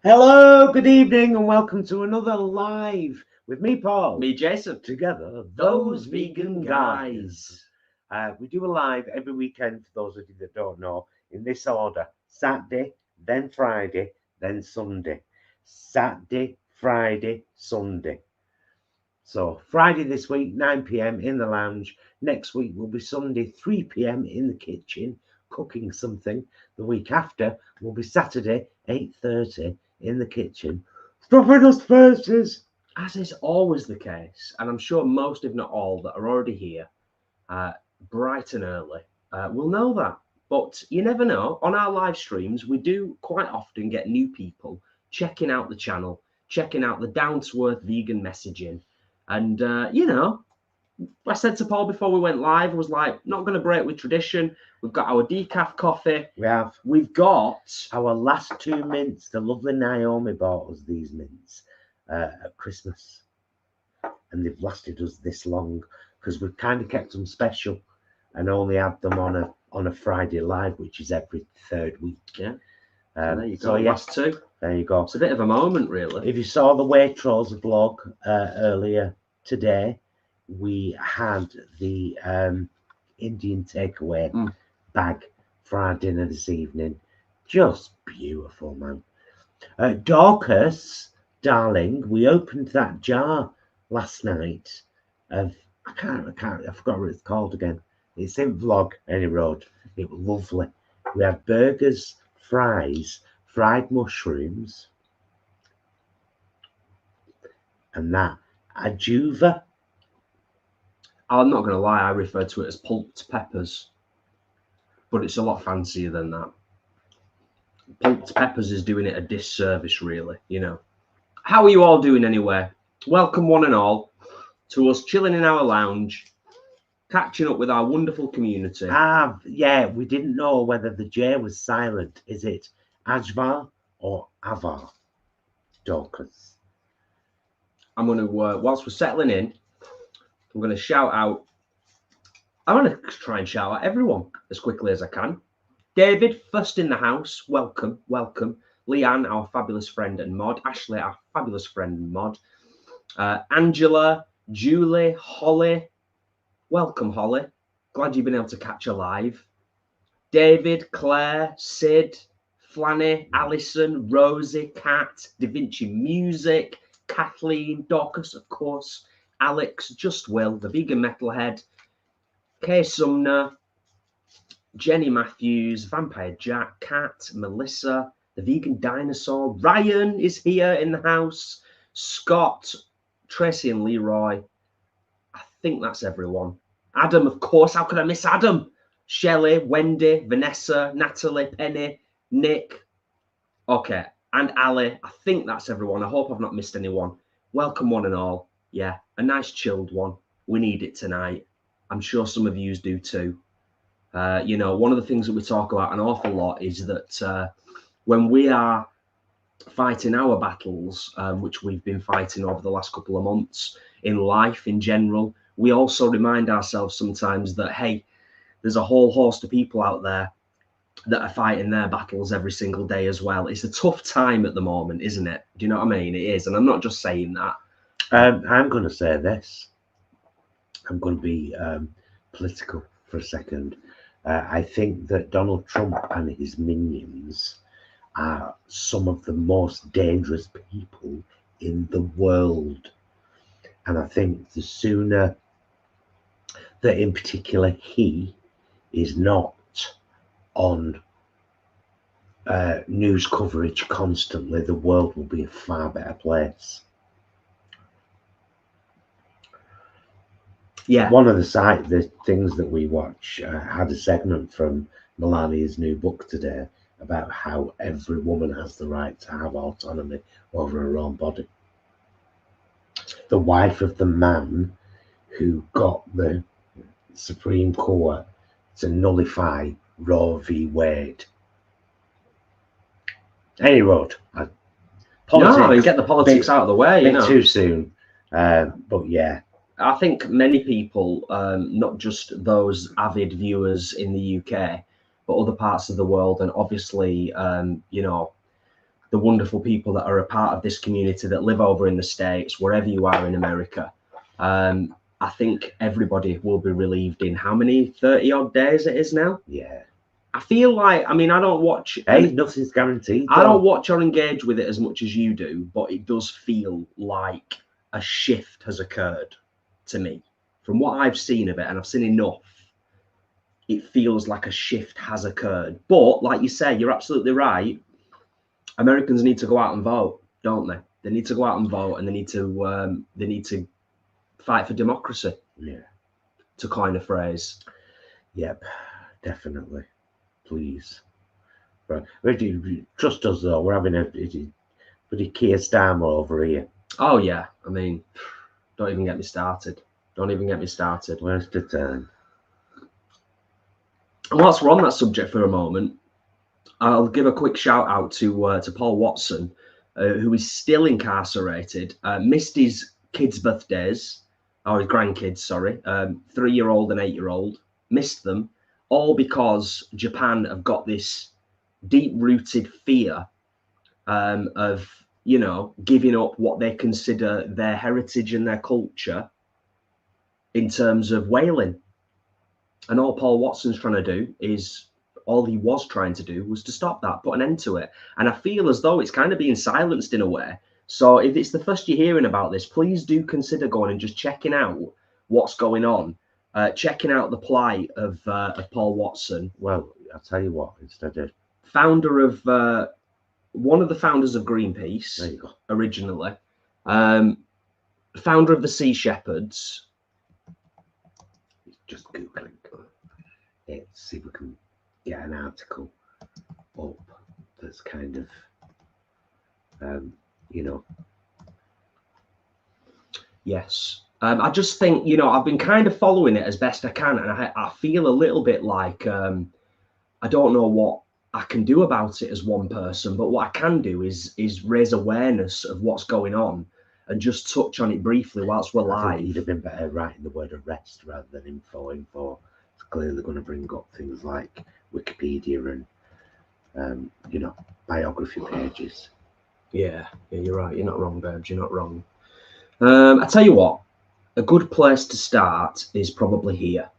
Hello, good evening, and welcome to another live with me, Paul. Me, Jason. Together, Those vegan guys. We do a live every weekend, for those of you that don't know, in this order: Saturday, then Friday, then Sunday. Saturday, Friday, Sunday. So Friday this week, 9 p.m. in the lounge. Next week will be Sunday, 3 p.m. in the kitchen, cooking something. The week after will be Saturday, 8:30 in the kitchen, stuffing us faces. As is always the case, and I'm sure most, if not all, that are already here, bright and early, will know that. But you never know. On our live streams, we do quite often get new people checking out the channel, checking out the down-to-earth vegan messaging. And, I said to Paul before we went live, I was like, not going to break with tradition. We've got our decaf coffee. We've got our last 2 mints. The lovely Naomi bought us these mints at Christmas, and they've lasted us this long because we've kind of kept them special and only had them on a Friday live, which is every third week. Yeah. There you go. So yeah, last two. There you go. It's a bit of a moment, really. If you saw the Waitrose vlog earlier today, we had the Indian takeaway bag for our dinner this evening. Just beautiful, man. Dorcas, darling, we opened that jar last night of I forgot what it's called again. It's in vlog any road. It was lovely. We had burgers, fries, fried mushrooms, and that ajuva. I'm not going to lie, I refer to it as pulped peppers, but it's a lot fancier than that. Pulped peppers is doing it a disservice, really, you know. How are you all doing anyway? Welcome one and all to us chilling in our lounge, catching up with our wonderful community. Yeah, we didn't know whether the J was silent. Is it Ajvar or Avar? Dorcas. I'm going to, whilst we're settling in, I'm going to shout out. I'm going to try and shout out everyone as quickly as I can. David, first in the house. Welcome, welcome. Leanne, our fabulous friend and mod. Ashley, our fabulous friend and mod. Angela, Julie, Holly. Welcome, Holly. Glad you've been able to catch a live. David, Claire, Sid, Flanny, Alison, Rosie, Kat, Da Vinci Music, Kathleen, Dorcas, of course, Alex, Just Will, the vegan metalhead, Kay Sumner, Jenny Matthews, Vampire Jack, Kat, Melissa, the vegan dinosaur, Ryan is here in the house, Scott, Tracy and Leroy. I think that's everyone. Adam, of course. How could I miss Adam? Shelley, Wendy, Vanessa, Natalie, Penny, Nick. Okay, and Ali. I think that's everyone. I hope I've not missed anyone. Welcome one and all. Yeah, a nice chilled one. We need it tonight. I'm sure some of yous do too. One of the things that we talk about an awful lot is that when we are fighting our battles, which we've been fighting over the last couple of months in life in general, we also remind ourselves sometimes that, hey, there's a whole host of people out there that are fighting their battles every single day as well. It's a tough time at the moment, isn't it? Do you know what I mean? It is. And I'm not just saying that. I'm going to say this. I'm going to be political for a second. I think that Donald Trump and his minions are some of the most dangerous people in the world. And I think the sooner that in particular he is not on news coverage constantly, the world will be a far better place. Yeah. One of the things that we watch had a segment from Melania's new book today about how every woman has the right to have autonomy over her own body. The wife of the man who got the Supreme Court to nullify Roe v. Wade. Any road. Politics, get the politics out of the way. You know. Too soon. But yeah. I think many people, not just those avid viewers in the UK, but other parts of the world, and obviously, the wonderful people that are a part of this community that live over in the States, wherever you are in America. I think everybody will be relieved in how many 30 odd days it is now. Yeah. I feel like, I mean, I don't watch. Hey, nothing's guaranteed. I don't watch or engage with it as much as you do, but it does feel like a shift has occurred to me. From what I've seen of it, and I've seen enough, it feels like a shift has occurred. But like you say, you're absolutely right. Americans need to go out and vote, don't they? They need to go out and vote, and they need to fight for democracy. Yeah. To coin a phrase. Yep, definitely. Please. Right. Trust us though. We're having a pretty Keir Starmer over here. Oh yeah. I mean, don't even get me started. Don't even get me started. Where's the turn? And whilst we're on that subject for a moment, I'll give a quick shout out to Paul Watson, who is still incarcerated. Missed his kids' birthdays, or his grandkids, sorry, 3-year-old and 8-year-old. Missed them, all because Japan have got this deep-rooted fear of, you know, giving up what they consider their heritage and their culture in terms of whaling. And all Paul Watson's trying to do is, all he was trying to do was to stop that, put an end to it. And I feel as though it's kind of being silenced in a way. So if it's the first you're hearing about this, please do consider going and just checking out what's going on, checking out the plight of Paul Watson. Well, I'll tell you what, instead of... Founder of, one of the founders of Greenpeace, There you go. originally. Founder of the Sea Shepherds. Just Googling it, see if we can get an article up that's kind of, you know. Yes. I just think, you know, I've been kind of following it as best I can, and I feel a little bit like I don't know what I can do about it as one person, but what I can do is raise awareness of what's going on and just touch on it briefly whilst we're live. I think you'd have been better writing the word arrest rather than info. It's clearly going to bring up things like Wikipedia and, you know, biography pages. Yeah, you're right. You're not wrong, Babs. You're not wrong. I tell you what, a good place to start is probably here,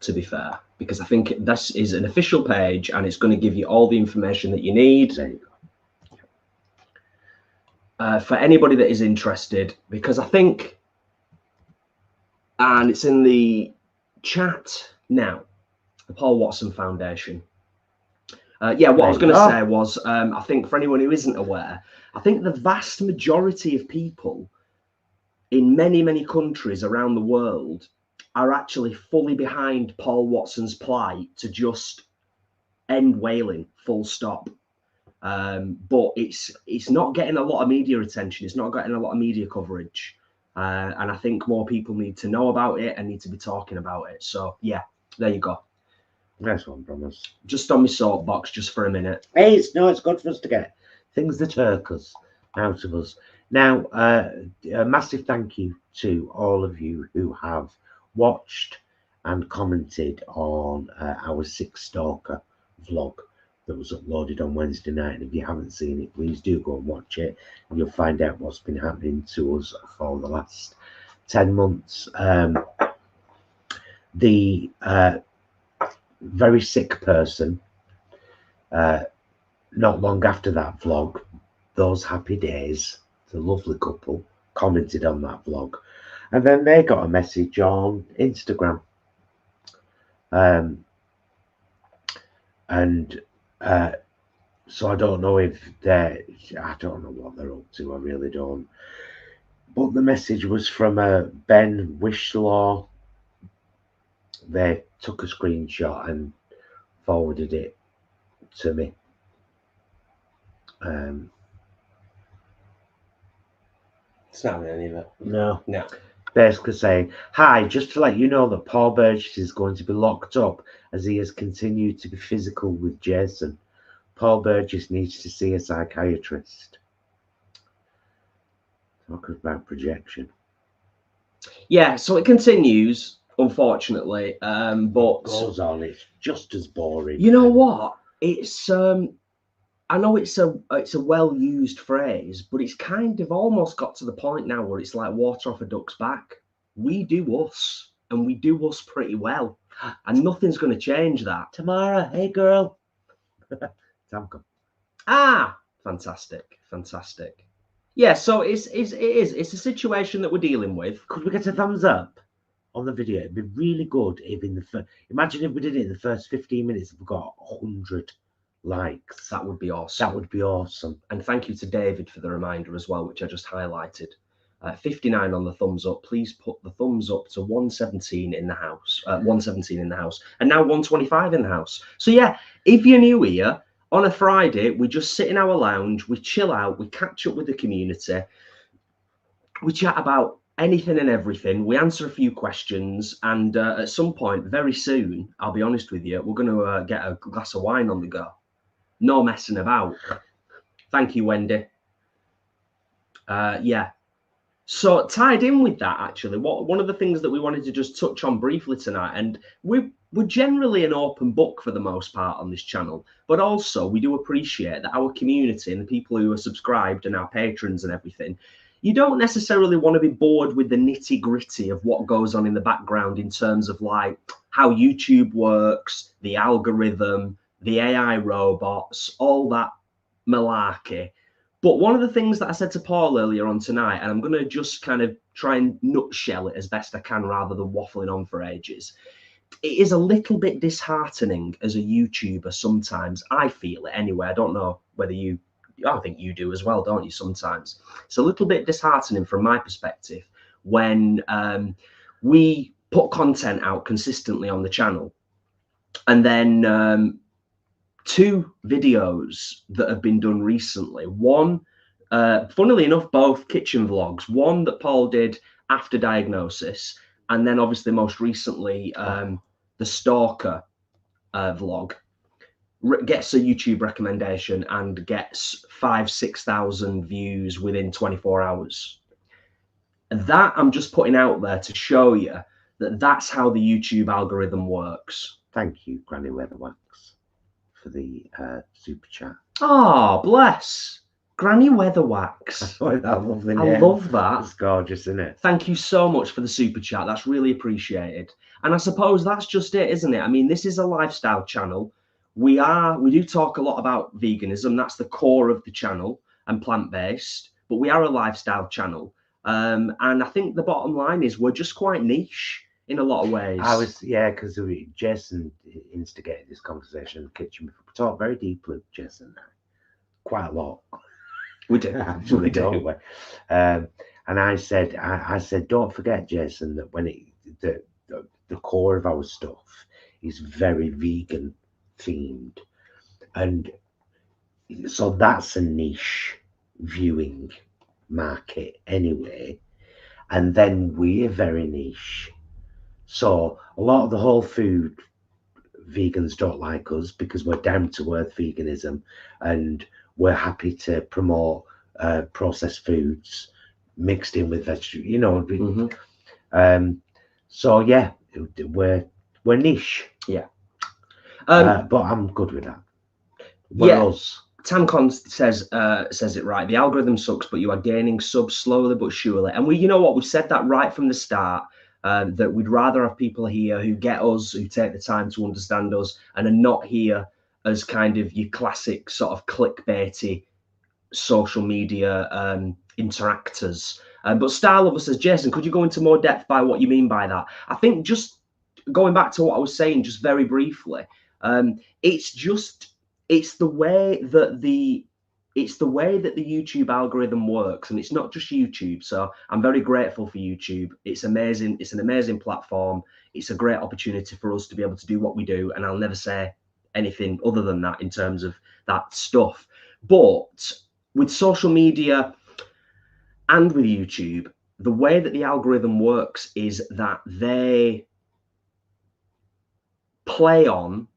to be fair, because I think this is an official page and it's going to give you all the information that you need. There you go. For anybody that is interested, because I think, and it's in the chat now, the Paul Watson Foundation. Yeah, what I was going to say was, I think for anyone who isn't aware, I think the vast majority of people in many, many countries around the world are actually fully behind Paul Watson's plight to just end whaling, full stop. But it's not getting a lot of media attention. It's not getting a lot of media coverage. And I think more people need to know about it and need to be talking about it. So, yeah, there you go. Nice one, promise. Just on my soapbox, just for a minute. Hey, it's good for us to get things that irk us out of us. Now, a massive thank you to all of you who have watched and commented on our Sick Stalker vlog that was uploaded on Wednesday night. And if you haven't seen it, please do go and watch it, and you'll find out what's been happening to us for the last 10 months. The very sick person, not long after that vlog, those happy days, the lovely couple commented on that vlog, and then they got a message on Instagram, and so I don't know if I don't know what they're up to, I really don't, but the message was from Ben Wishlaw. They took a screenshot and forwarded it to me. It's not in any of it. No. Basically saying, hi, just to let you know that Paul Burgess is going to be locked up as he has continued to be physical with Jason. Paul Burgess needs to see a psychiatrist. Talk about projection. Yeah, so it continues, unfortunately, but goes on. It's just as boring. You know what? It's I know it's a well used phrase, but it's kind of almost got to the point now where it's like water off a duck's back. We do us, and we do us pretty well, and nothing's going to change that. Tamara, hey girl. Tamka. Ah, fantastic, fantastic. Yeah, so it's a situation that we're dealing with. Could we get a thumbs up on the video? It'd be really good if in the first, imagine if we did it in the first 15 minutes and we got 100 likes. That would be awesome. That would be awesome. And thank you to David for the reminder as well, which I just highlighted. 59 on the thumbs up. Please put the thumbs up to 117 in the house. 117 in the house, and now 125 in the house. So yeah, if you're new here, on a Friday, we just sit in our lounge, we chill out, we catch up with the community, we chat about anything and everything, we answer a few questions, and at some point, very soon, I'll be honest with you, we're going to get a glass of wine on the go. No messing about. Thank you, Wendy. Yeah. So tied in with that, actually, one of the things that we wanted to just touch on briefly tonight, and we're generally an open book for the most part on this channel, but also we do appreciate that our community and the people who are subscribed and our patrons and everything, you don't necessarily want to be bored with the nitty gritty of what goes on in the background in terms of like how YouTube works, the algorithm, the AI robots, all that malarkey. But one of the things that I said to Paul earlier on tonight, and I'm going to just kind of try and nutshell it as best I can rather than waffling on for ages, it is a little bit disheartening as a YouTuber sometimes. I feel it anyway. I don't know whether you, I think you do as well, don't you, sometimes? It's a little bit disheartening from my perspective when we put content out consistently on the channel, and then two videos that have been done recently. One, funnily enough, both kitchen vlogs. One that Paul did after diagnosis, and then obviously most recently, the Stalker vlog gets a YouTube recommendation and gets 5,000-6,000 views within 24 hours. That I'm just putting out there to show you that that's how the YouTube algorithm works. Thank you, Granny Weatherwax, for the super chat. Oh, bless. Granny Weatherwax. Oh, that lovely I name. love that. It's gorgeous, isn't it? Thank you so much for the super chat. That's really appreciated. And I suppose that's just it, isn't it? I mean, this is a lifestyle channel. We do talk a lot about veganism. That's the core of the channel, and plant-based. But we are a lifestyle channel. And I think the bottom line is we're just quite niche in a lot of ways. Because Jason instigated this conversation in the kitchen. We talked very deeply with Jason now. Quite a lot. We do. Actually, don't we? And I said, don't forget, Jason, that when the core of our stuff is very vegan themed, and so that's a niche viewing market anyway. And then we're very niche, so a lot of the whole food vegans don't like us because we're down to earth veganism, and we're happy to promote processed foods mixed in with vegetables, you know. Mm-hmm. So yeah, we're niche. Yeah. But I'm good with that. Us. Tamcon says it right. The algorithm sucks, but you are gaining subs slowly but surely. And we, you know what, we've said that right from the start. That we'd rather have people here who get us, who take the time to understand us, and are not here as kind of your classic sort of clickbaity social media interactors. But Starlover says, Jason, could you go into more depth by what you mean by that? I think just going back to what I was saying just very briefly, it's the way that the YouTube algorithm works, and it's not just YouTube. So I'm very grateful for YouTube. It's amazing. It's an amazing platform. It's a great opportunity for us to be able to do what we do. And I'll never say anything other than that in terms of that stuff. But with social media and with YouTube, the way that the algorithm works is that they play on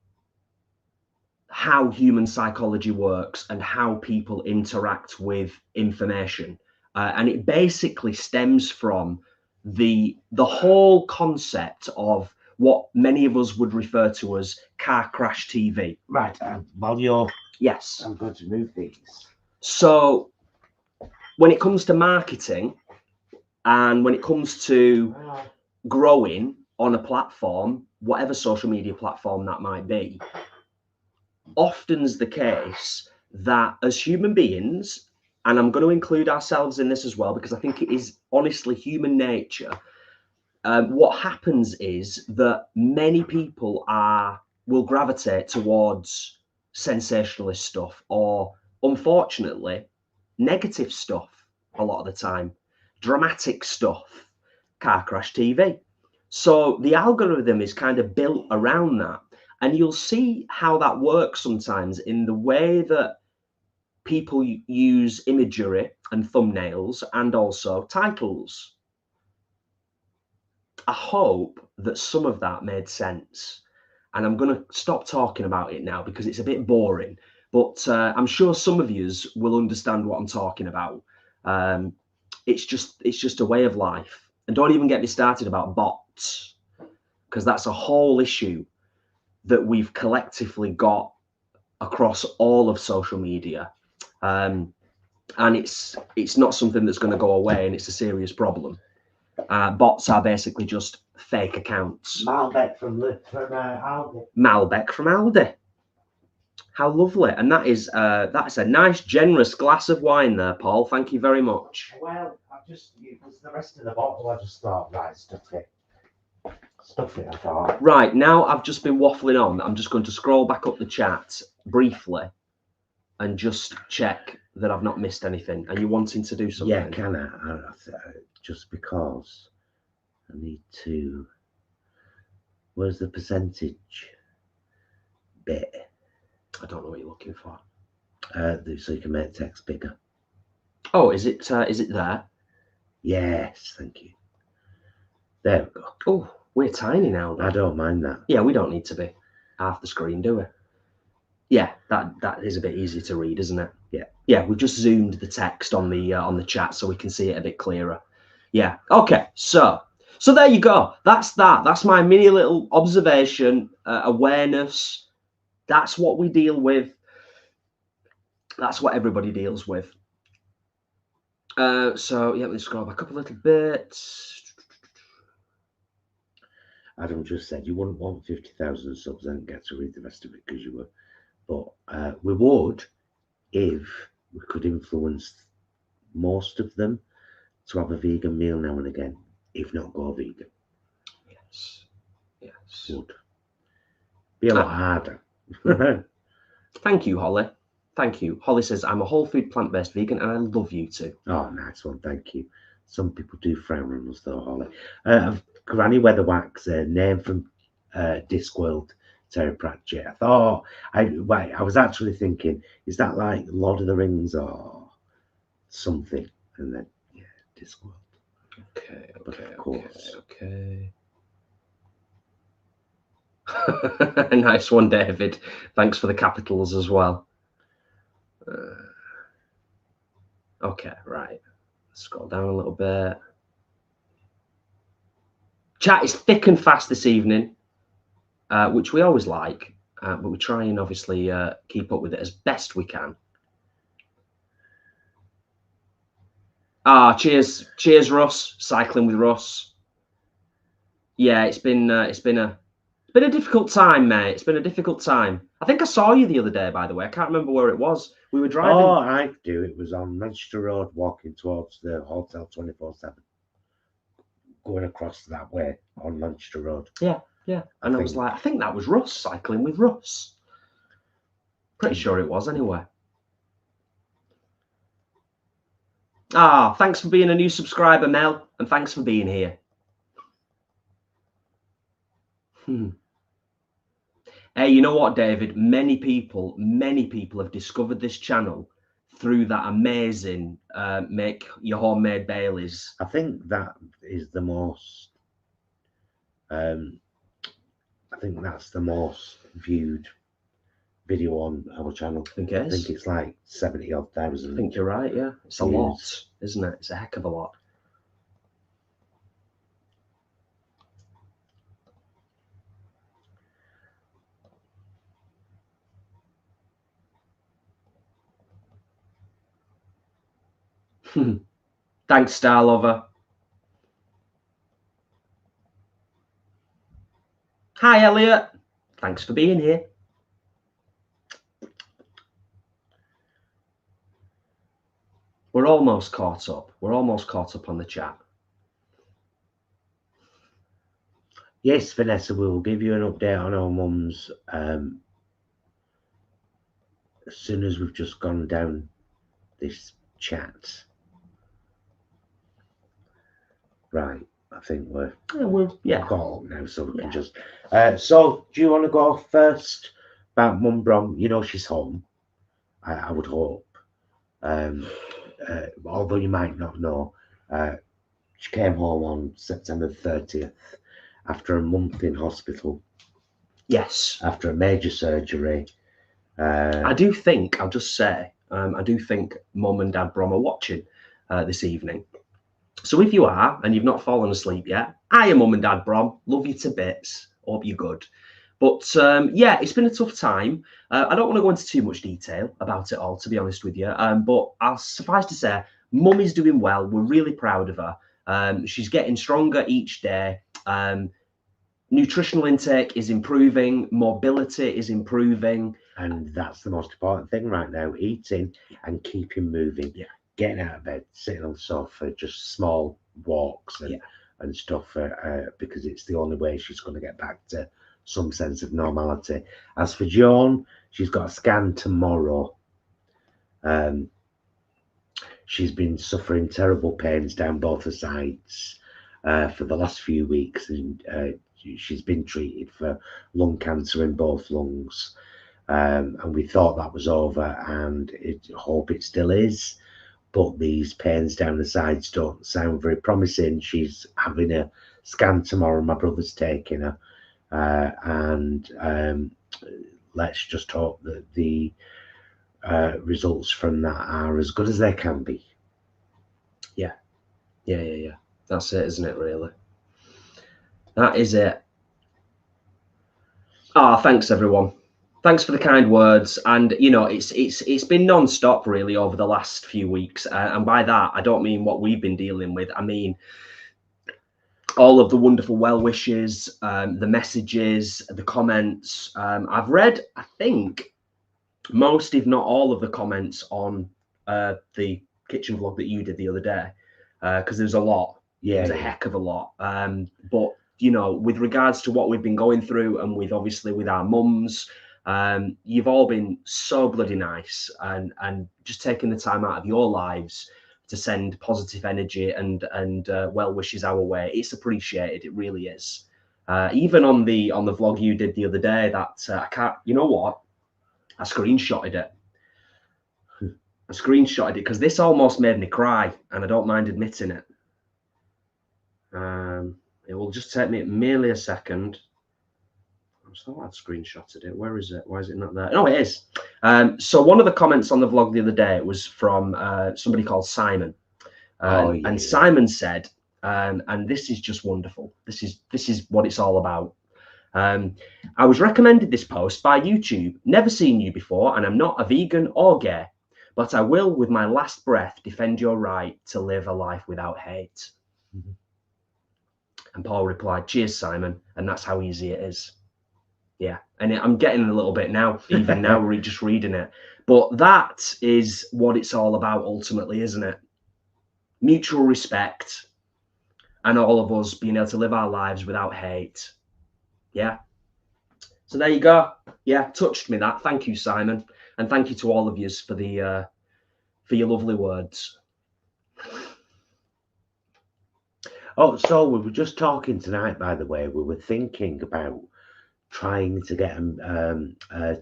how human psychology works and how people interact with information. And it basically stems from the whole concept of what many of us would refer to as car crash TV. Right. While you're... Yes. I'm going to move these. So when it comes to marketing and when it comes to growing on a platform, whatever social media platform that might be, often's the case that as human beings, and I'm going to include ourselves in this as well, because I think it is honestly human nature, what happens is that many people will gravitate towards sensationalist stuff, or unfortunately negative stuff a lot of the time, dramatic stuff, car crash TV. So the algorithm is kind of built around that, and you'll see how that works sometimes in the way that people use imagery and thumbnails and also titles. I hope that some of that made sense, and I'm going to stop talking about it now because it's a bit boring, but I'm sure some of you will understand what I'm talking about. It's just a way of life. And don't even get me started about bots, because that's a whole issue that we've collectively got across all of social media. And it's not something that's going to go away, and it's a serious problem. Bots are basically just fake accounts. Malbec from Aldi. Malbec from Aldi. How lovely. And that's a nice, generous glass of wine there, Paul. Thank you very much. Well, it was the rest of the bottle. I just thought, right, stuff it, I thought. Right, now I've just been waffling on. I'm just going to scroll back up the chat briefly and just check that I've not missed anything. Are you wanting to do something? Yeah, can I just because I need to... Where's the percentage bit? I don't know what you're looking for. So you can make text bigger. Oh, is it there? Yes, thank you. There we go. Oh, we're tiny now, though. I don't mind that. Yeah, we don't need to be half the screen, do we? Yeah, that is a bit easier to read, isn't it? Yeah. Yeah, we've just zoomed the text on the chat so we can see it a bit clearer. Yeah. Okay. So there you go. That's that. That's my mini little observation, awareness. That's what we deal with. That's what everybody deals with. So yeah, let's scroll back up a little bit. Adam just said you wouldn't want 50,000 subs and get to read the rest of it because you were, but we would if we could influence most of them to have a vegan meal now and again, if not go vegan. Yes. Would be a lot harder. Thank you, Holly. Thank you. Holly says, I'm a whole food plant-based vegan and I love you too. Oh, nice one. Thank you. Some people do frown on us though, Holly. Granny Weatherwax, name from Discworld, Terry Pratchett. I thought, I was actually thinking, is that like Lord of the Rings or something? And then, yeah, Discworld. Okay, but of course. Okay. Nice one, David. Thanks for the capitals as well. Okay, right. Scroll down a little bit. Chat is thick and fast this evening, which we always like, but we try and obviously keep up with it as best we can. Cheers, Russ. Cycling with Russ. Yeah, it's been a difficult time, mate. It's been a difficult time. I think I saw you the other day, by the way. I can't remember where it was. We were driving. Oh, I do. It was on Manchester Road, walking towards the Hotel 24/7. Going across that way on Manchester Road. Yeah. And I was like, I think that was Russ, cycling with Russ. Pretty sure it was anyway. Thanks for being a new subscriber, Mel, and thanks for being here. Hey, you know what, David? Many people have discovered this channel through that amazing make your homemade Baileys. I think that is the most. I think that's the most viewed video on our channel. I think it's like 70,000. I think you're right. Yeah, it's a lot, isn't it? It's a heck of a lot. Thanks, Star Lover. Hi, Elliot. Thanks for being here. We're almost caught up. We're almost caught up on the chat. Yes, Vanessa, we will give you an update on our mums as soon as we've just gone down this chat. Right, I think we're caught up now, so we can just. So, do you want to go first about Mum Brom? You know she's home. I would hope. Although you might not know, she came home on September 30th after a month in hospital. Yes. After a major surgery. I do think, I'll just say, I do think Mum and Dad Brom are watching this evening. So if you are, and you've not fallen asleep yet, hiya Mum and Dad Brom, love you to bits, hope you're good. But yeah, it's been a tough time. I don't want to go into too much detail about it all, to be honest with you. But I'll suffice to say, Mum is doing well. We're really proud of her. She's getting stronger each day. Nutritional intake is improving. Mobility is improving. And that's the most important thing right now, eating and keeping moving. Yeah. Getting out of bed, sitting on the sofa, just small walks and stuff, because it's the only way she's going to get back to some sense of normality. As for Joan, she's got a scan tomorrow. She's been suffering terrible pains down both her sides for the last few weeks, and she's been treated for lung cancer in both lungs. And we thought that was over, and hope it still is. But these pains down the sides don't sound very promising. She's having a scan tomorrow. My brother's taking her. And let's just hope that the results from that are as good as they can be. Yeah. That's it, isn't it, really? That is it. Thanks, everyone. Thanks for the kind words. And you know, it's been non-stop really over the last few weeks, and by that I don't mean what we've been dealing with. I mean all of the wonderful well wishes, the messages, the comments. I've read, I think, most, if not all, of the comments on the kitchen vlog that you did the other day, because there's a lot. There's a heck of a lot. But you know, with regards to what we've been going through, and with obviously with our mums. You've all been so bloody nice, and just taking the time out of your lives to send positive energy and well wishes our way. It's appreciated. It really is. Even on the vlog you did the other day, that I can't. You know what? I screenshotted it. I screenshotted it because this almost made me cry, and I don't mind admitting it. It will just take me merely a second. I thought I'd screenshotted it. Where is it? Why is it not there? Oh, it is. So one of the comments on the vlog the other day was from somebody called Simon. And Simon said, and this is just wonderful. This is what it's all about. I was recommended this post by YouTube. Never seen you before, and I'm not a vegan or gay, but I will, with my last breath, defend your right to live a life without hate. Mm-hmm. And Paul replied, cheers, Simon. And that's how easy it is. Yeah, and I'm getting a little bit now, even now we're just reading it. But that is what it's all about ultimately, isn't it? Mutual respect and all of us being able to live our lives without hate. Yeah. So there you go. Yeah, touched me that. Thank you, Simon. And thank you to all of you for your lovely words. Oh, so we were just talking tonight, by the way. We were thinking about trying to get a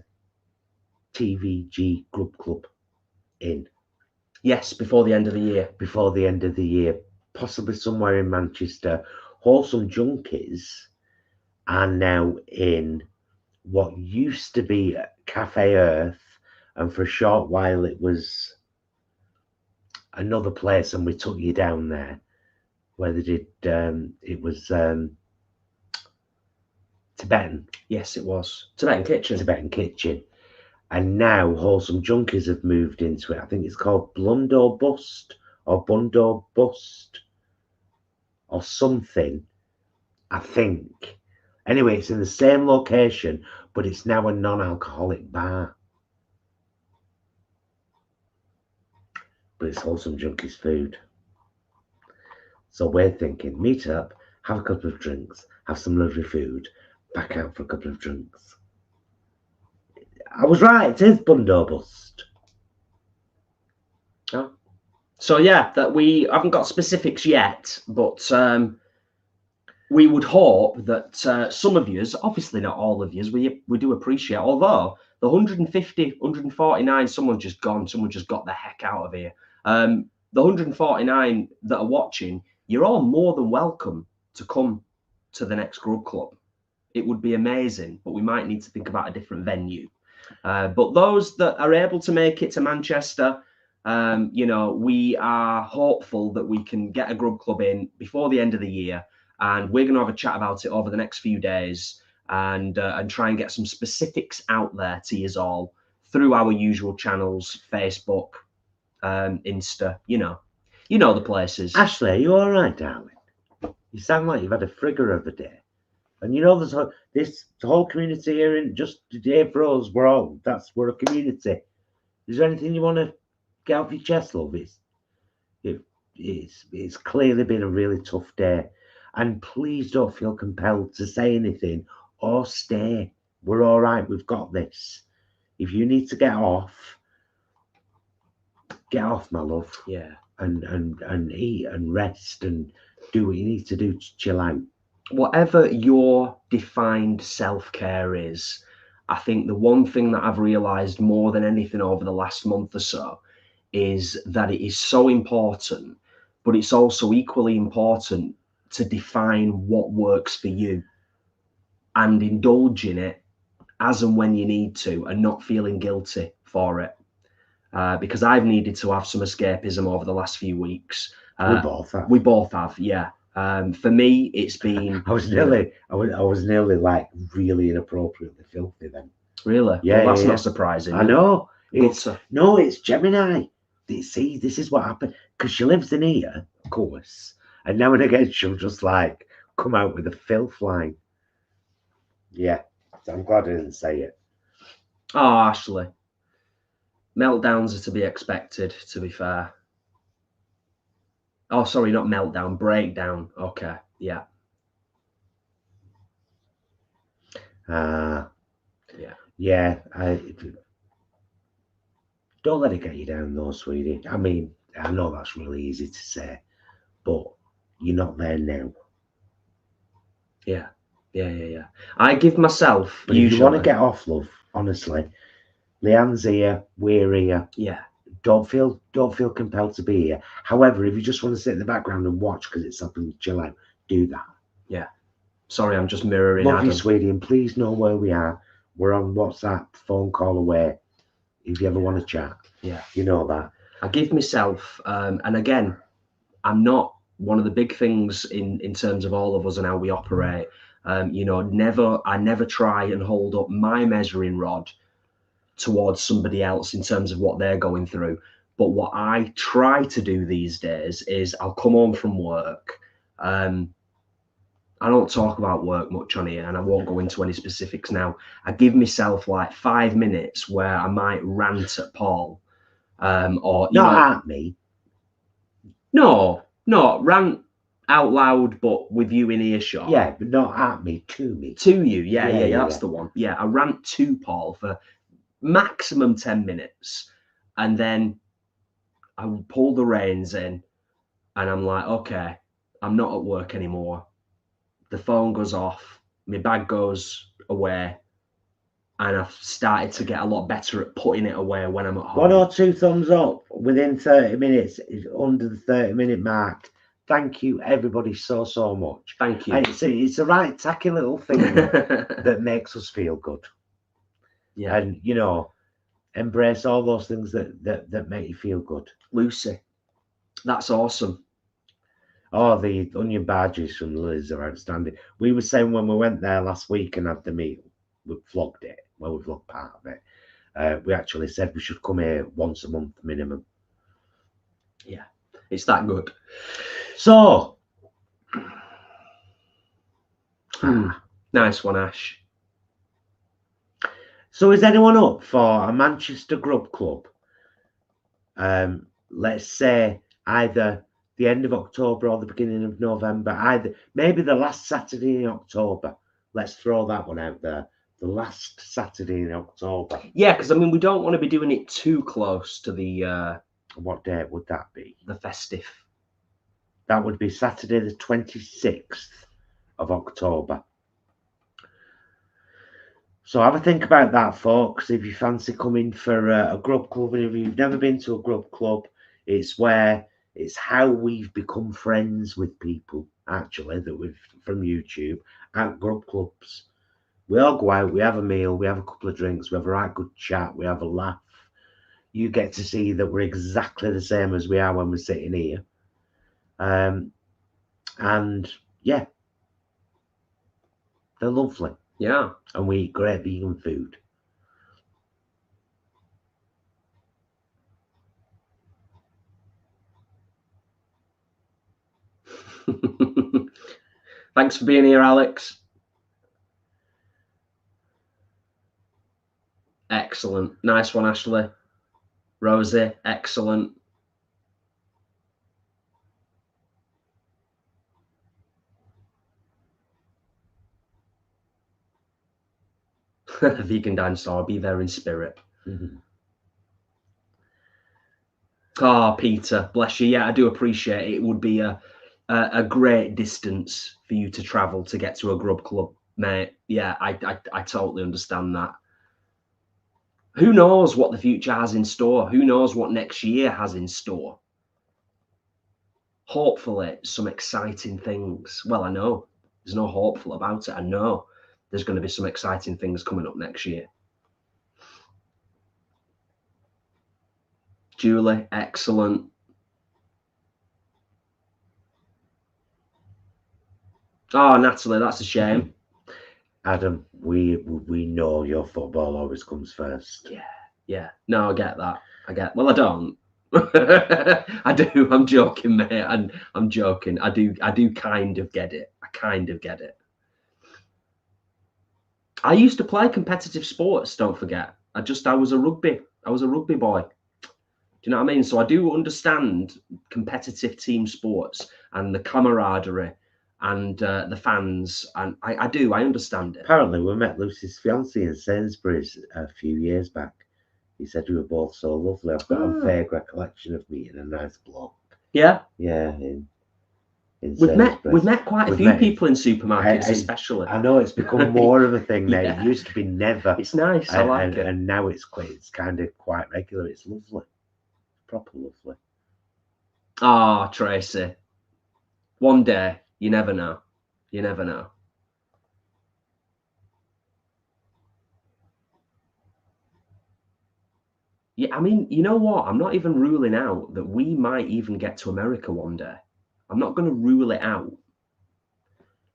TVG Grub Club in. Yes, before the end of the year. Before the end of the year, possibly somewhere in Manchester. Wholesome Junkies are now in what used to be Cafe Earth, and for a short while it was another place, and we took you down there where they did. It was Tibetan. Yes, it was. Tibetan Kitchen. And now Wholesome Junkies have moved into it. I think it's called Blunder or Bust or Bundobust or something, I think. Anyway, it's in the same location, but it's now a non-alcoholic bar. But it's wholesome junkies food. So we're thinking, meet up, have a couple of drinks, have some lovely food, back out for a couple of drinks. I was right, it is Bundobust. Oh. So yeah, that we haven't got specifics yet, but we would hope that some of yous, obviously not all of yous, we do appreciate, although the 150, 149, someone just got the heck out of here. The 149 that are watching, you're all more than welcome to come to the next Grub Club. It would be amazing, but we might need to think about a different venue. But those that are able to make it to Manchester, you know, we are hopeful that we can get a Grub Club in before the end of the year. And we're going to have a chat about it over the next few days and try and get some specifics out there to you all through our usual channels, Facebook, Insta, you know the places. Ashley, are you all right, darling? You sound like you've had a frigger of a day. And you know, this whole community here isn't just today for us. We're a community. Is there anything you want to get off your chest, love? It's clearly been a really tough day. And please don't feel compelled to say anything or stay. We're all right. We've got this. If you need to get off, my love. Yeah. And eat and rest and do what you need to do to chill out. Whatever your defined self-care is, I think the one thing that I've realized more than anything over the last month or so is that it is so important, but it's also equally important to define what works for you and indulge in it as and when you need to and not feeling guilty for it. Because I've needed to have some escapism over the last few weeks. We both have, yeah. For me, it's been. I was nearly like really inappropriately filthy then. Really? Yeah, well, that's yeah. not surprising. I know. It's Gemini. See, this is what happened because she lives in here, of course, and now and again she'll just like come out with a filth line. Yeah, I'm glad I didn't say it. Oh, Ashley. Meltdowns are to be expected, to be fair. Oh, sorry, not meltdown, breakdown. Okay, yeah. Yeah. Don't let it get you down, though, sweetie. I mean, I know that's really easy to say, but you're not there now. Yeah. I give myself. But if you want to get off, love, honestly, Leanne's here, we're here. Yeah. Don't feel compelled to be here. However, if you just want to sit in the background and watch because it's something to chill out, do that. Yeah. Sorry, I'm just mirroring. Love you, sweetie, and please know where we are. We're on WhatsApp, phone call away. If you ever want to chat, yeah, you know that. I give myself, and again, I'm not one of the big things in terms of all of us and how we operate. You know, I never try and hold up my measuring rod towards somebody else in terms of what they're going through. But what I try to do these days is I'll come home from work. I don't talk about work much on here, and I won't go into any specifics now. I give myself like 5 minutes where I might rant at Paul, or not at me. No, rant out loud, but with you in earshot. Yeah, but not at me, to me. To you, yeah, that's the one. Yeah, I rant to Paul for maximum 10 minutes, and then I will pull the reins in, and I'm like, okay, I'm not at work anymore. The phone goes off, my bag goes away, and I've started to get a lot better at putting it away when I'm at home. 1 or 2 thumbs up within 30 minutes is under the 30-minute mark. Thank you, everybody, so much. Thank you. And it's a right tacky little thing that makes us feel good. Yeah. And, you know, embrace all those things that make you feel good. Lucy, that's awesome. Oh, the onion badges from Liz are outstanding. We were saying when we went there last week and had the meal, we vlogged it. Well, we vlogged part of it. We actually said we should come here once a month minimum. Yeah. It's that good. So, Nice one, Ash. So is anyone up for a Manchester Grub Club? Let's say either the end of October or the beginning of November, either maybe the last Saturday in October. Let's throw that one out there. The last Saturday in October. Yeah, because I mean, we don't want to be doing it too close to the What date would that be? the festive. That would be Saturday the 26th of October. So have a think about that, folks. If you fancy coming for a grub club, and if you've never been to a grub club, it's how we've become friends with people, actually, that we've from YouTube at grub clubs. We all go out, we have a meal, we have a couple of drinks, we have a right good chat, we have a laugh. You get to see that we're exactly the same as we are when we're sitting here. And yeah, they're lovely. Yeah. And we eat great vegan food. Thanks for being here, Alex. Excellent. Nice one, Ashley. Rosie, excellent. Vegan dinosaur, I'll be there in spirit. Oh, Peter, bless you. Yeah, I do appreciate it. It would be a great distance for you to travel to get to a grub club, mate. Yeah, I totally understand that. Who knows what the future has in store? Who knows what next year has in store? Hopefully, some exciting things. Well, I know there's no hopeful about it. I know there's going to be some exciting things coming up next year. Julie, excellent. Oh, Natalie, that's a shame. Adam, we know your football always comes first. Yeah. No, I get that. Well, I don't. I do. I'm joking, mate. I'm joking. I do kind of get it. I kind of get it. I used to play competitive sports, don't forget. I was a rugby boy. Do you know what I mean? So I do understand competitive team sports and the camaraderie and the fans, and I understand it. Apparently, we met Lucy's fiance in Sainsbury's a few years back. He said we were both so lovely. I've got a vague recollection of meeting a nice bloke. Yeah. Yeah. We've met quite a few people in supermarkets, especially. I know it's become more of a thing now. It used to be never. It's nice. I like it. And now it's kind of quite regular. It's lovely. Proper lovely. Ah, Tracy. One day, you never know. You never know. Yeah, I mean, you know what? I'm not even ruling out that we might even get to America one day. I'm not going to rule it out.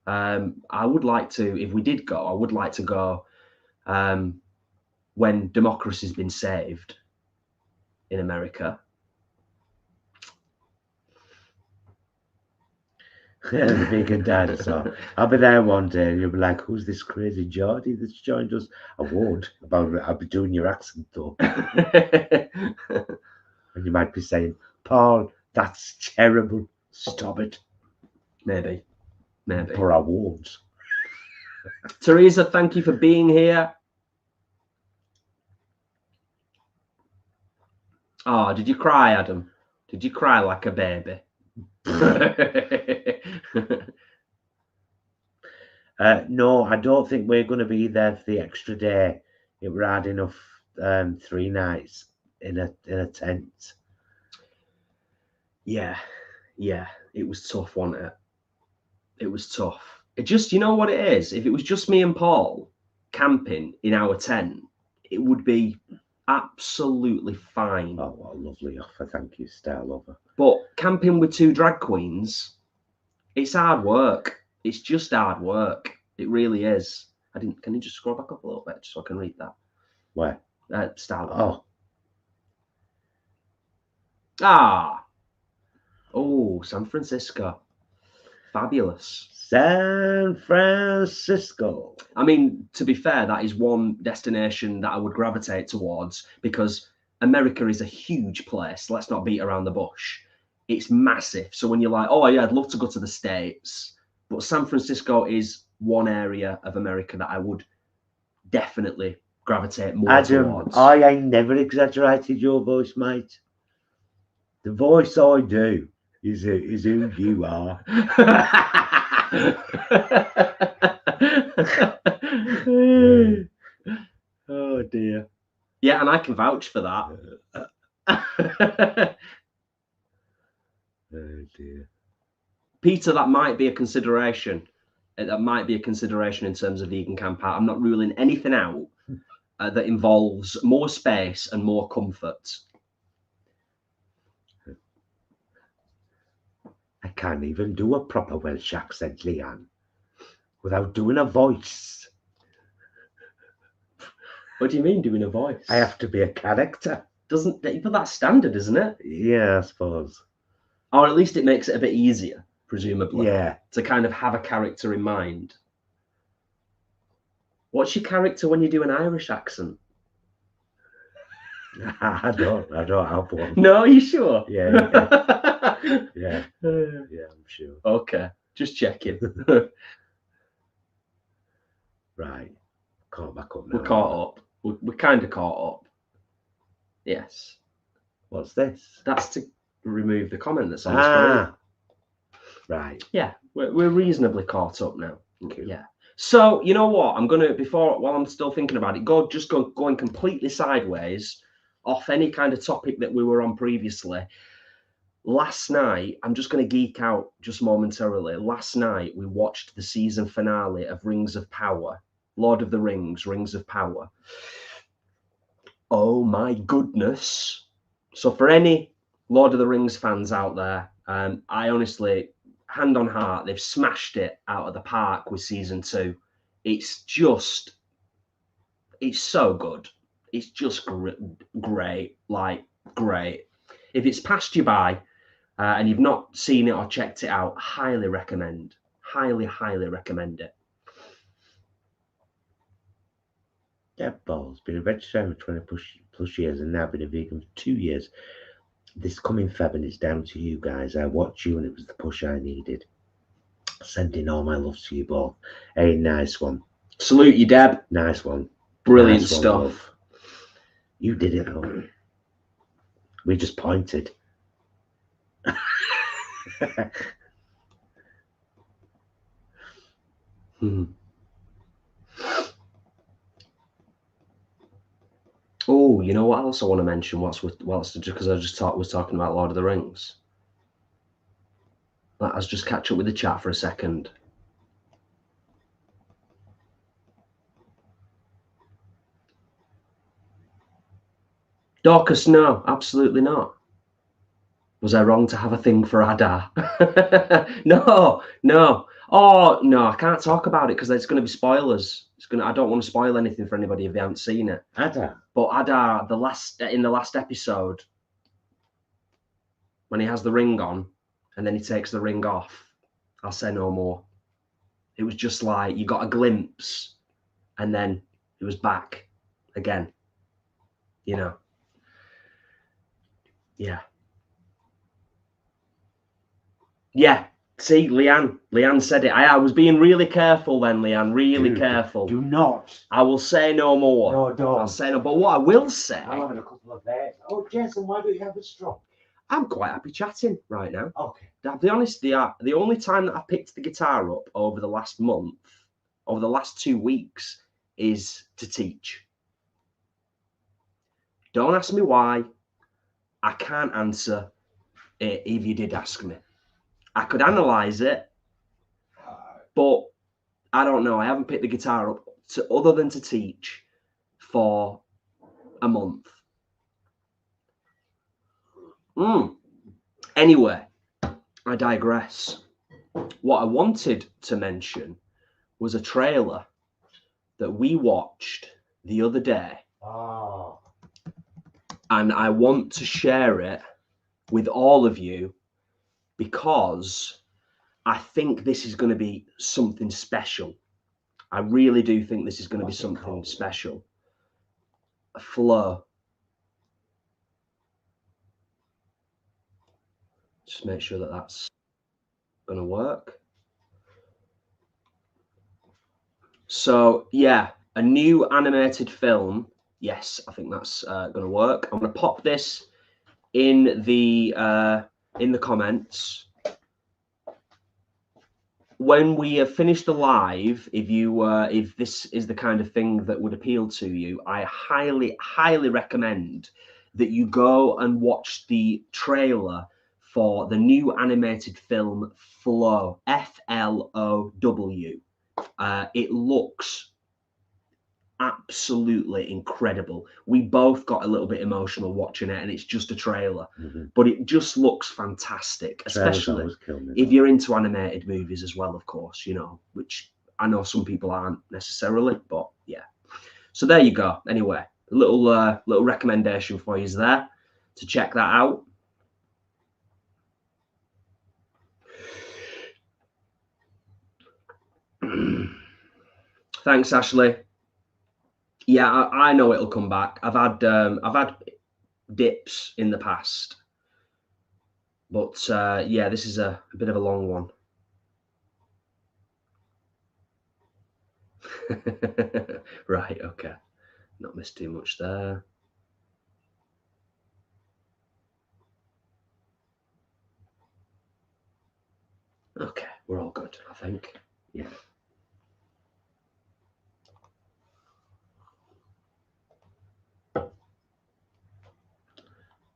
I would like to, if we did go, I would like to go when democracy's been saved in America. The vegan dinosaur. I'll be there one day and you'll be like, who's this crazy Geordie that's joined us? I won't. I'll be doing your accent though. And you might be saying, Paul, that's terrible. Stop it. Maybe. But I won't. Teresa, thank you for being here. Oh, did you cry, Adam? Did you cry like a baby? No, I don't think we're going to be there for the extra day. It were hard enough 3 nights in a tent. Yeah, it was tough, wasn't it? It was tough. It just, you know what it is? If it was just me and Paul camping in our tent, it would be absolutely fine. Oh, what a lovely offer. Thank you, Star Lover. But camping with 2 drag queens, it's hard work. It's just hard work. It really is. Can you just scroll back up a little bit so I can read that? Where? Star Lover. Oh. Ah. San Francisco. Fabulous. San Francisco. I mean, to be fair, that is one destination that I would gravitate towards because America is a huge place. Let's not beat around the bush. It's massive. So when you're like, oh yeah, I'd love to go to the States, but San Francisco is one area of America that I would definitely gravitate more towards. I ain't never exaggerated your voice, mate. The voice I do is who you are. Oh dear. Yeah, and I can vouch for that. Oh dear. Peter, that might be a consideration. That might be a consideration in terms of vegan camp out. I'm not ruling anything out that involves more space and more comfort. I can't even do a proper Welsh accent, Leanne, without doing a voice. What do you mean doing a voice? I have to be a character. But that's standard, isn't it? Yeah, I suppose. Or at least it makes it a bit easier, presumably. Yeah. To kind of have a character in mind. What's your character when you do an Irish accent? I don't have one. No, are you sure? Yeah. Yeah. Yeah, I'm sure. Okay, just checking. Right. Caught back up now. We're caught up. We're kind of caught up. Yes. What's this? That's to remove the comment that's on the screen. Right. Yeah, we're reasonably caught up now. Okay. Yeah. So you know what? I'm gonna while I'm still thinking about it, going completely sideways off any kind of topic that we were on previously. Last night, I'm just going to geek out just momentarily. Last night, we watched the season finale of Rings of Power, Lord of the Rings, Rings of Power. Oh my goodness. So for any Lord of the Rings fans out there, I honestly, hand on heart, they've smashed it out of the park with season 2. It's so good. It's just great, like great. If it's passed you by and you've not seen it or checked it out, highly recommend. Highly, highly recommend it. Yeah, balls. Been a vegetarian for 20 plus years and now been a vegan for 2 years. This coming Feb, and it's down to you guys. I watched you and it was the push I needed. Sending all my love to you both. Hey, nice one. Salute you, Deb. Nice one. Brilliant nice stuff. One, love. You did it, though. We just pointed. Oh, you know what else I want to mention? Because I was talking about Lord of the Rings. Let us just catch up with the chat for a second. Dorcas, no, absolutely not. Was I wrong to have a thing for Adar? No. Oh no, I can't talk about it because it's going to be spoilers. I don't want to spoil anything for anybody if they haven't seen it. Adar. But Adar, in the last episode, when he has the ring on and then he takes the ring off, I'll say no more. It was just like you got a glimpse and then it was back again. You know. Yeah. Yeah. See, Leanne said it. I was being really careful then, Leanne. Really careful. Do not. I will say no more. No, don't. I'll say no. But what I will say. I'm having a couple of days. Oh, Jason, why don't you have a straw? I'm quite happy chatting right now. Okay. I'll be honest, the only time that I picked the guitar up over the last month, over the last 2 weeks, is to teach. Don't ask me why. I can't answer it if you did ask me. I could analyse it, but I don't know. I haven't picked the guitar up other than to teach for a month. Anyway, I digress. What I wanted to mention was a trailer that we watched the other day. Oh. And I want to share it with all of you because I think this is going to be something special. I really do think this is going to be something special. A flow. Just make sure that that's going to work. So yeah, a new animated film. Yes, I think that's going to work. I'm going to pop this in the comments. When we have finished the live, if this is the kind of thing that would appeal to you, I highly recommend that you go and watch the trailer for the new animated film Flow, Flow. It looks absolutely incredible. We both got a little bit emotional watching it, and it's just a trailer, but it just looks fantastic, especially if you're into animated movies as well, of course, you know, which I know some people aren't necessarily, but yeah. So there you go. Anyway, a little recommendation for you there to check that out. Thanks, Ashley. Yeah, I know it'll come back. I've had dips in the past, but yeah, this is a bit of a long one. Right, okay, not missed too much there. Okay, we're all good, I think. Yeah.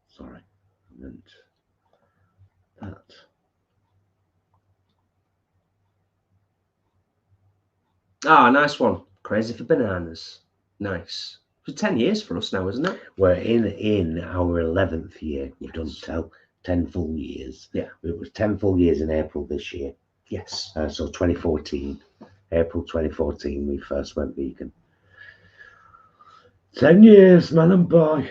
Sorry, I meant that. Ah, nice one. Crazy for bananas. Nice. For 10 years for us now, isn't it? We're in our 11th year. We've done 10 full years. Yeah. It was 10 full years in April this year. Yes. So 2014, April 2014, we first went vegan. 10 years, man and boy.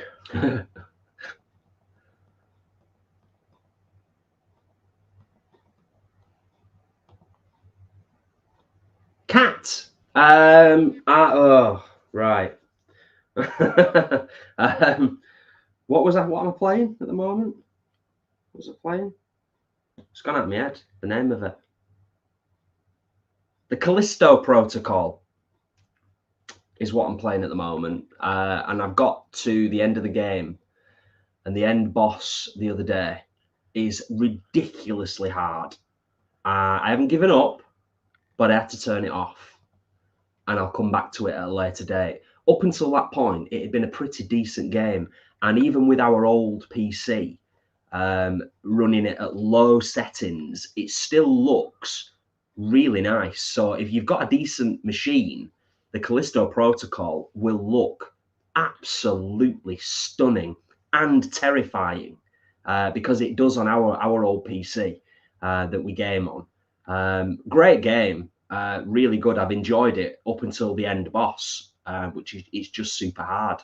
Cat. Oh, right. What was that? What am I playing at the moment? What was I playing? It's gone out of my head. The name of it. The Callisto Protocol is what I'm playing at the moment, and I've got to the end of the game, and the end boss the other day is ridiculously hard. I haven't given up, but I had to turn it off, and I'll come back to it at a later date. Up until that point, it had been a pretty decent game, and even with our old PC running it at low settings, it still looks really nice. So if you've got a decent machine, the Callisto Protocol will look absolutely stunning and terrifying, because it does on our old PC that we game on. Great game, really good. I've enjoyed it up until the end boss, which is just super hard.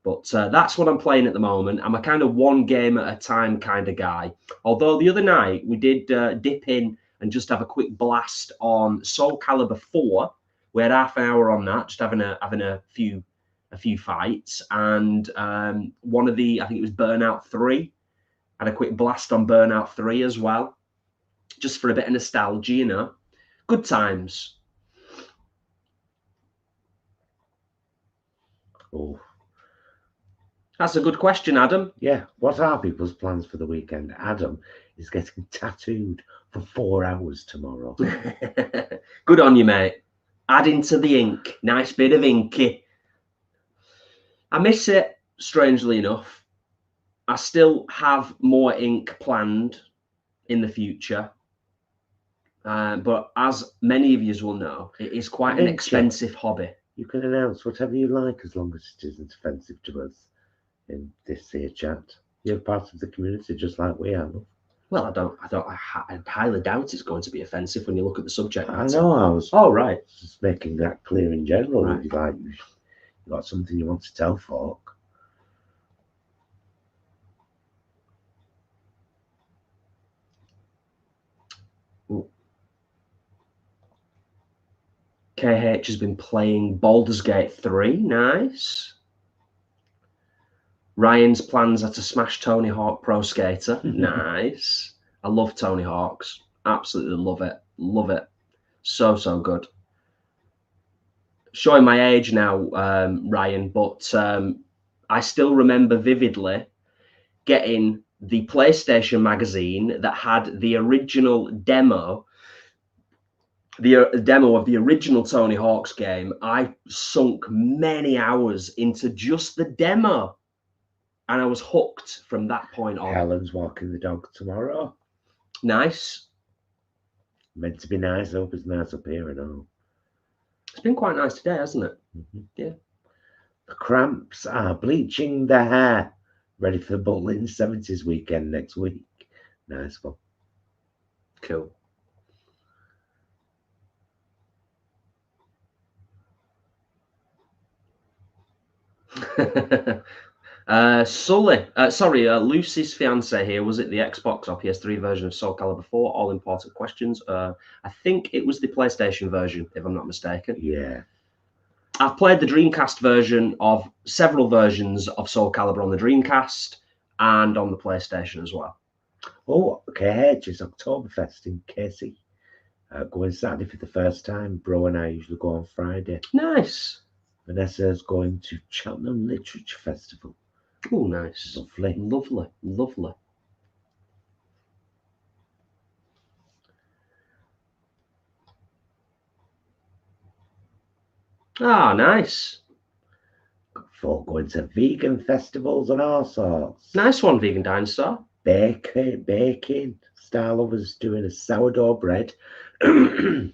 But that's what I'm playing at the moment. I'm a kind of one game at a time kind of guy. Although the other night we did dip in and just have a quick blast on Soul Calibur 4. We had half an hour on that, just having a few fights. And one of the, I think it was Burnout 3. Had a quick blast on Burnout 3 as well, just for a bit of nostalgia, you know. Good times. Oh. That's a good question, Adam. Yeah. What are people's plans for the weekend? Adam is getting tattooed for 4 hours tomorrow. Good on you, mate. Adding to the ink. Nice bit of inky. I miss it, strangely enough. I still have more ink planned in the future. But as many of you will know, it is quite an expensive hobby. You can announce whatever you like as long as it isn't offensive to us in this here chat. You're part of the community just like we are. Well, I highly doubt it's going to be offensive when you look at the subject matter. I know, I was right. Just making that clear in general. Right. Like, you got something you want to tell folk. KH has been playing Baldur's Gate 3. Nice. Ryan's plans are to smash Tony Hawk Pro Skater. Nice. I love Tony Hawk's. Absolutely love it. Love it. So, so good. Showing my age now, Ryan, but I still remember vividly getting the PlayStation magazine that had the original demo, the demo of the original Tony Hawk's game. I sunk many hours into just the demo, and I was hooked from that point on. Helen's walking the dog tomorrow. Nice. Meant to be nice. I hope it's nice up here and all. It's been quite nice today, hasn't it? Yeah. The Cramps are bleaching their hair, ready for the Butlin 70s weekend next week. Nice one. Cool. Lucy's fiance here. Was it the Xbox or PS3 version of Soul Calibur 4? All important questions. I think it was the PlayStation version, if I'm not mistaken. Yeah. I've played the Dreamcast version of several versions of Soul Calibur on the Dreamcast and on the PlayStation as well. Oh, KH is Oktoberfest in Casey. Going Saturday for the first time. Bro and I usually go on Friday. Nice. Vanessa's going to Cheltenham Literature Festival. Oh, nice. Lovely. Lovely. Lovely. Ah, nice. For going to vegan festivals and all sorts. Nice one, Vegan Dinosaur. Baking. Star Lovers doing a sourdough bread. And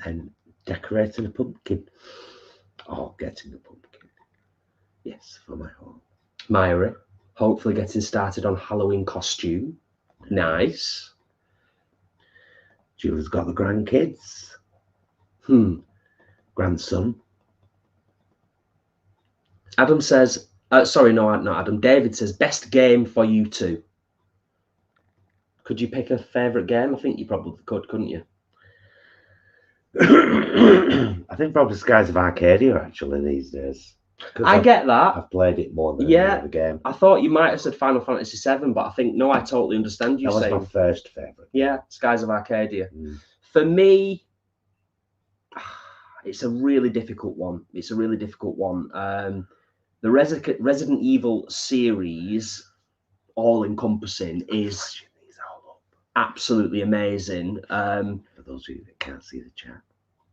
then decorating a pumpkin. Oh, getting a pumpkin. Yes, for my home. Myra, hopefully getting started on Halloween costume. Nice. Julie's got the grandkids. Grandson. Adam says, sorry, no, not Adam. David says, best game for you two. Could you pick a favourite game? I think you probably could, couldn't you? I think probably Skies of Arcadia actually these days. I get that. I've played it more than any other game. I thought you might have said Final Fantasy VII, but I think, no, I totally understand you saying. That was my first favourite. Yeah, Skies of Arcadia. For me, it's a really difficult one. It's a really difficult one. The Resident Evil series, all-encompassing, is absolutely amazing. For those of you that can't see the chat.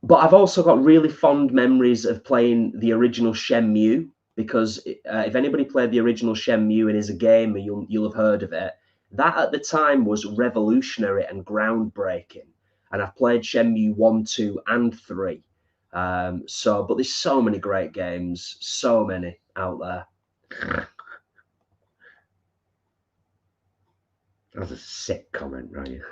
But I've also got really fond memories of playing the original Shenmue, because if anybody played the original Shenmue and is a gamer, you'll have heard of it. That at the time was revolutionary and groundbreaking. And I've played Shenmue 1, 2, and 3. But there's so many great games, so many out there. That's a sick comment, Ryan.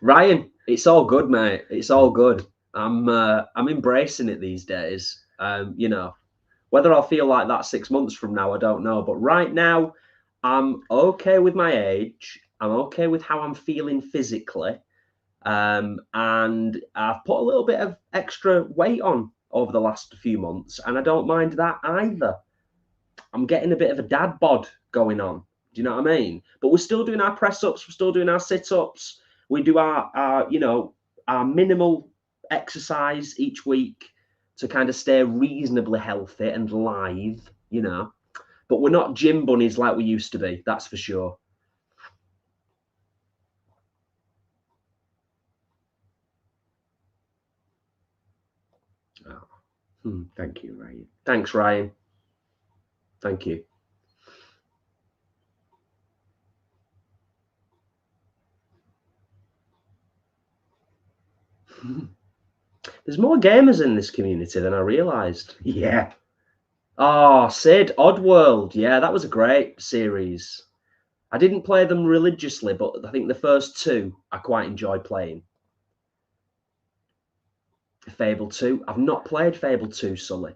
Ryan, it's all good, mate. It's all good. I'm embracing it these days. You know, whether I'll feel like that 6 months from now, I don't know. But right now, I'm okay with my age. I'm okay with how I'm feeling physically. And I've put a little bit of extra weight on over the last few months, and I don't mind that either. I'm getting a bit of a dad bod going on. Do you know what I mean? But we're still doing our press ups. We're still doing our sit ups. We do our minimal exercise each week to kind of stay reasonably healthy and live, you know. But we're not gym bunnies like we used to be. That's for sure. Thank you, Ryan. Thanks, Ryan. Thank you. There's more gamers in this community than I realised. Yeah. Oh, Sid, Oddworld. Yeah, that was a great series. I didn't play them religiously, but I think the first two I quite enjoyed playing. Fable 2. I've not played Fable 2, Sully.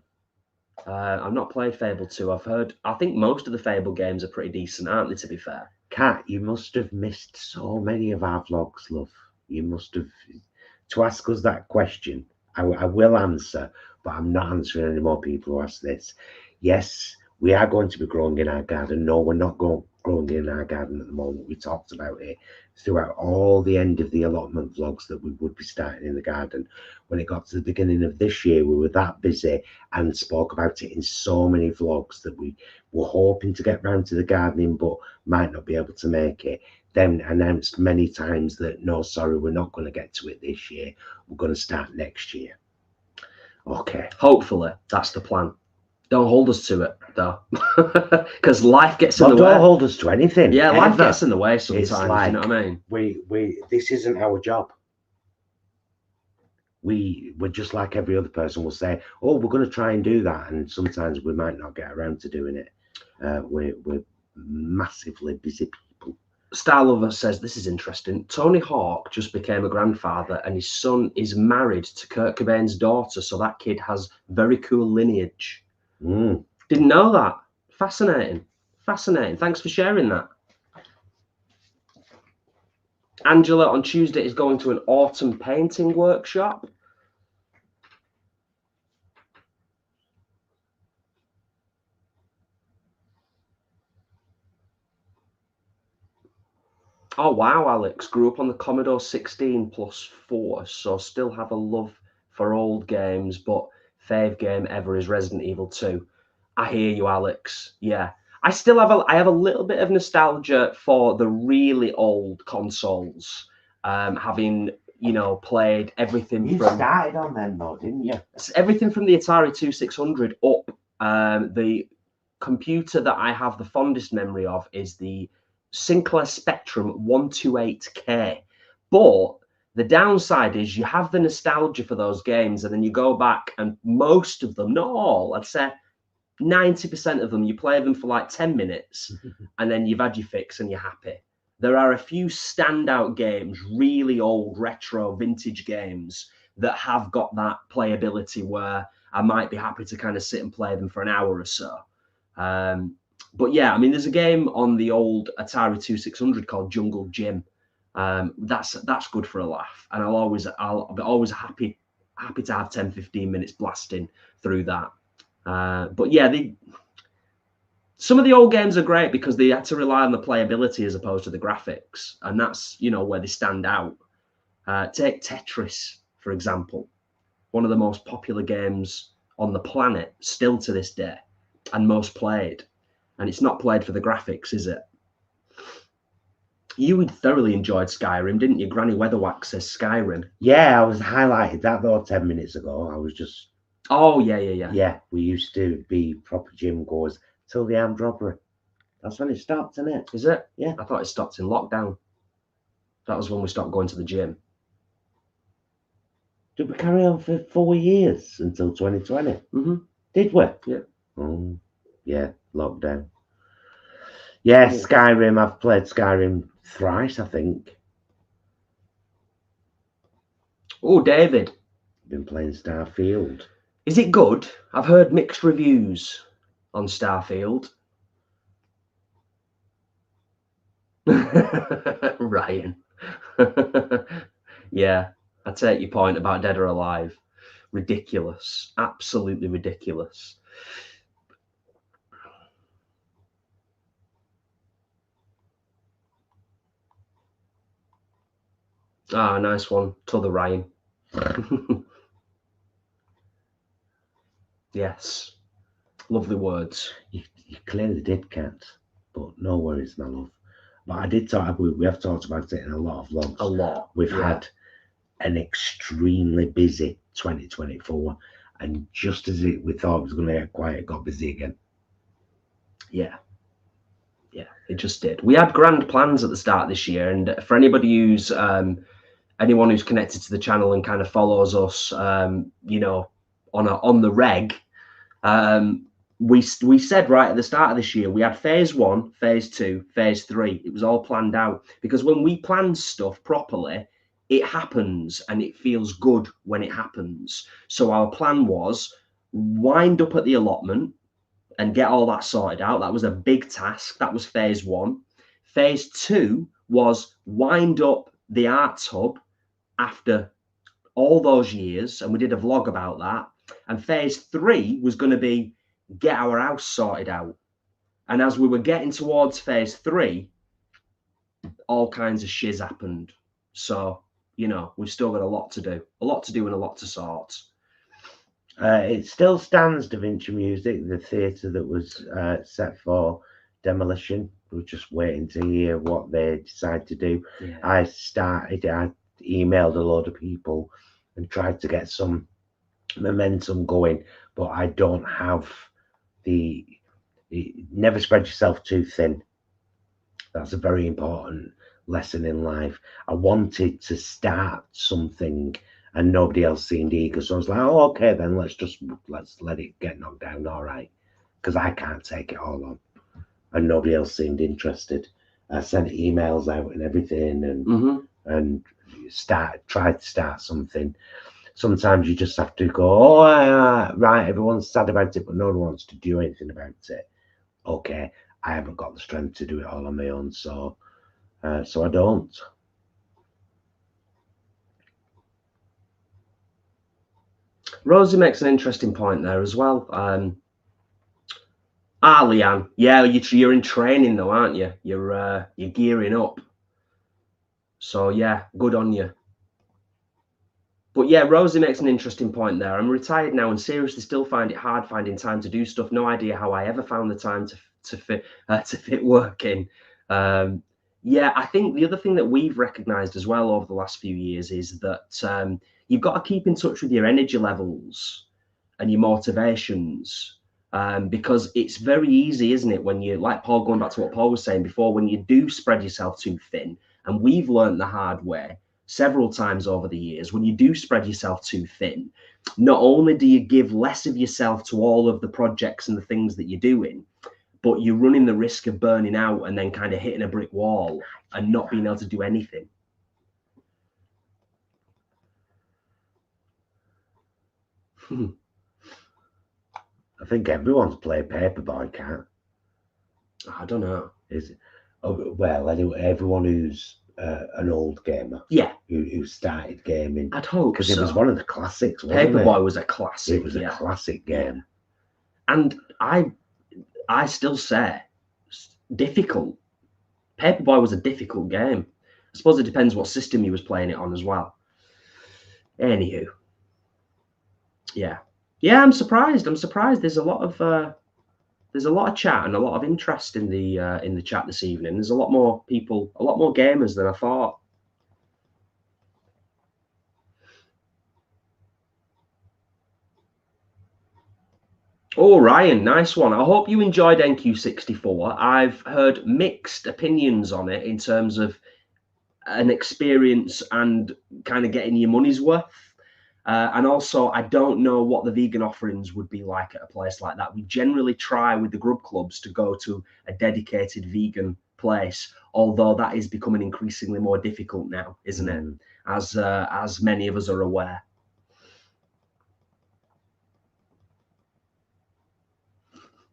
I've not played Fable 2. I think most of the Fable games are pretty decent, aren't they, to be fair? Kat, you must have missed so many of our vlogs, love. You must have. To ask us that question, I will answer, but I'm not answering any more people who ask this. Yes, we are going to be growing in our garden. No, we're not growing in our garden at the moment. We talked about it throughout all the end of the allotment vlogs that we would be starting in the garden. When it got to the beginning of this year, we were that busy and spoke about it in so many vlogs that we were hoping to get round to the gardening, but might not be able to make it. Then announced many times that no, sorry, we're not going to get to it this year. We're going to start next year. Okay. Hopefully, that's the plan. Don't hold us to it, though, because life gets in the way. Don't hold us to anything. Yeah, life gets in the way sometimes. It's like, you know what I mean? We this isn't our job. We're just like every other person will say, oh, we're going to try and do that, and sometimes we might not get around to doing it. We're massively busy people. Star Lover says this is interesting. Tony Hawk just became a grandfather, and his son is married to Kurt Cobain's daughter, so that kid has very cool lineage. Didn't know that. Fascinating. Thanks for sharing that. Angela on Tuesday is going to an autumn painting workshop. Oh wow, Alex grew up on the Commodore 16+4, so still have a love for old games, but fave game ever is Resident Evil 2. I hear you, Alex. Yeah, I still have a little bit of nostalgia for the really old consoles, having played everything. You started on them though, didn't you? Everything from the Atari 2600 up. The computer that I have the fondest memory of is the Sinclair Spectrum 128K, but the downside is you have the nostalgia for those games, and then you go back and most of them, not all, I'd say 90% of them, you play them for like 10 minutes and then you've had your fix and you're happy. There are a few standout games, really old, retro, vintage games that have got that playability where I might be happy to kind of sit and play them for an hour or so. But yeah, I mean, there's a game on the old Atari 2600 called Jungle Gym. That's good for a laugh, and I'll be always happy to have 10-15 minutes blasting through that. But yeah, some of the old games are great because they had to rely on the playability as opposed to the graphics, and that's where they stand out. Take Tetris, for example, one of the most popular games on the planet still to this day, and most played. And it's not played for the graphics, is it? You thoroughly enjoyed Skyrim, didn't you? Granny Weatherwax says Skyrim. Yeah, I was highlighted that though 10 minutes ago. I was just. Oh yeah. Yeah, we used to be proper gym goers till the armed robbery. That's when it stopped, isn't it? Is it? Yeah. I thought it stopped in lockdown. That was when we stopped going to the gym. Did we carry on for 4 years until 2020? Mm-hmm. Did we? Yeah. Oh, yeah, lockdown. Yeah, Skyrim. I've played Skyrim thrice, I think. Oh, David. Been playing Starfield. Is it good? I've heard mixed reviews on Starfield. Ryan. Yeah, I take your point about Dead or Alive. Ridiculous. Absolutely ridiculous. Ah, nice one. To the Ryan. Yes. Lovely words. You clearly did, Kat, but no worries, my love. But I did talk. We have talked about it in a lot of vlogs. A lot. We've had an extremely busy 2024, and just as we thought it was going to get quiet, it got busy again. Yeah, it just did. We had grand plans at the start of this year, and for anybody who's anyone who's connected to the channel and kind of follows us, on the reg, we said right at the start of this year we had phase 1, phase 2, phase 3. It was all planned out, because when we plan stuff properly, it happens and it feels good when it happens. So our plan was wind up at the allotment and get all that sorted out. That was a big task. That was phase 1. Phase 2 was wind up the arts hub after all those years, and we did a vlog about that. And phase 3 was going to be get our house sorted out. And as we were getting towards phase 3, all kinds of shiz happened. So, you know, we've still got a lot to do and a lot to sort. It still stands, Da Vinci Music, the theatre that was set for demolition. We're just waiting to hear what they decide to do. Yeah. I emailed a load of people and tried to get some momentum going, but I don't have never spread yourself too thin. That's a very important lesson in life. I wanted to start something and nobody else seemed eager, so I was like, oh, okay, then let's let it get knocked down, all right, because I can't take it all on. And nobody else seemed interested. I sent emails out and everything, and tried to start something. Sometimes you just have to go, oh, right, everyone's sad about it, but no one wants to do anything about it. Okay, I haven't got the strength to do it all on my own, so I don't. Rosie makes an interesting point there as well. Leanne, yeah, you're in training though, aren't you? You're gearing up. So yeah, good on you. But yeah, Rosie makes an interesting point there. I'm retired now and seriously still find it hard finding time to do stuff. No idea how I ever found the time to fit work in. Yeah, I think the other thing that we've recognized as well over the last few years is that you've got to keep in touch with your energy levels and your motivations, because it's very easy, isn't it, when you, like Paul, going back to what Paul was saying before, when you do spread yourself too thin, and we've learned the hard way several times over the years, when you do spread yourself too thin, not only do you give less of yourself to all of the projects and the things that you're doing, but you're running the risk of burning out and then kind of hitting a brick wall and not being able to do anything. I think everyone's played Paperboy, can't? I don't know. Is it? Oh, well, anyway, everyone who's an old gamer, yeah, who started gaming, I'd hope, because so. It was one of the classics, wasn't Paperboy it? was a classic. It was a classic game, and I still say difficult. Paperboy was a difficult game. I suppose it depends what system he was playing it on as well. Anywho, yeah, I'm surprised. There's a lot of chat and a lot of interest in the chat this evening. There's a lot more people, a lot more gamers than I thought. Oh, Ryan, nice one. I hope you enjoyed NQ64. I've heard mixed opinions on it in terms of an experience and kind of getting your money's worth. And also, I don't know what the vegan offerings would be like at a place like that. We generally try with the grub clubs to go to a dedicated vegan place, although that is becoming increasingly more difficult now, isn't it? As many of us are aware.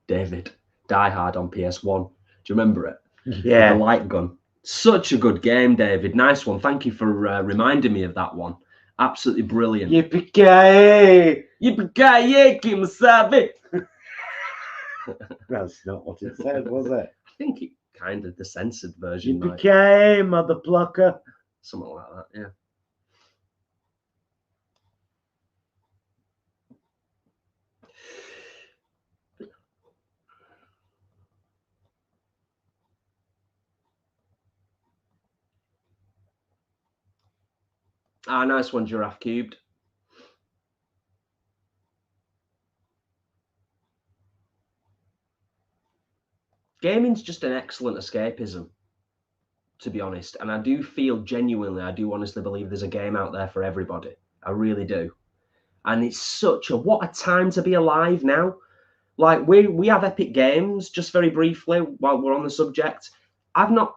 David, Die Hard on PS1. Do you remember it? Yeah. With the light gun. Such a good game, David. Nice one. Thank you for reminding me of that one. Absolutely brilliant. Yippee-ki-yay! Yippee-ki-yay, Kimasabi! That's not what it said, was it? I think it kind of the censored version. Yippee-ki-yay, mother plucker. Something like that, yeah. Ah, nice one, Giraffe Cubed. Gaming's just an excellent escapism, to be honest. And I do feel genuinely, I do honestly believe there's a game out there for everybody. I really do. And it's what a time to be alive now. Like we have Epic Games, just very briefly, while we're on the subject.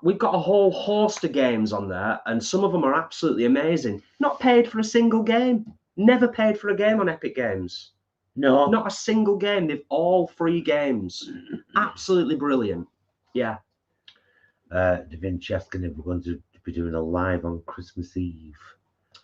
We've got a whole host of games on there, and some of them are absolutely amazing. Not paid for a single game. Never paid for a game on Epic Games. No. Not a single game. They've all free games. Absolutely brilliant. Yeah. Da Vinci asking if we're going to be doing a live on Christmas Eve.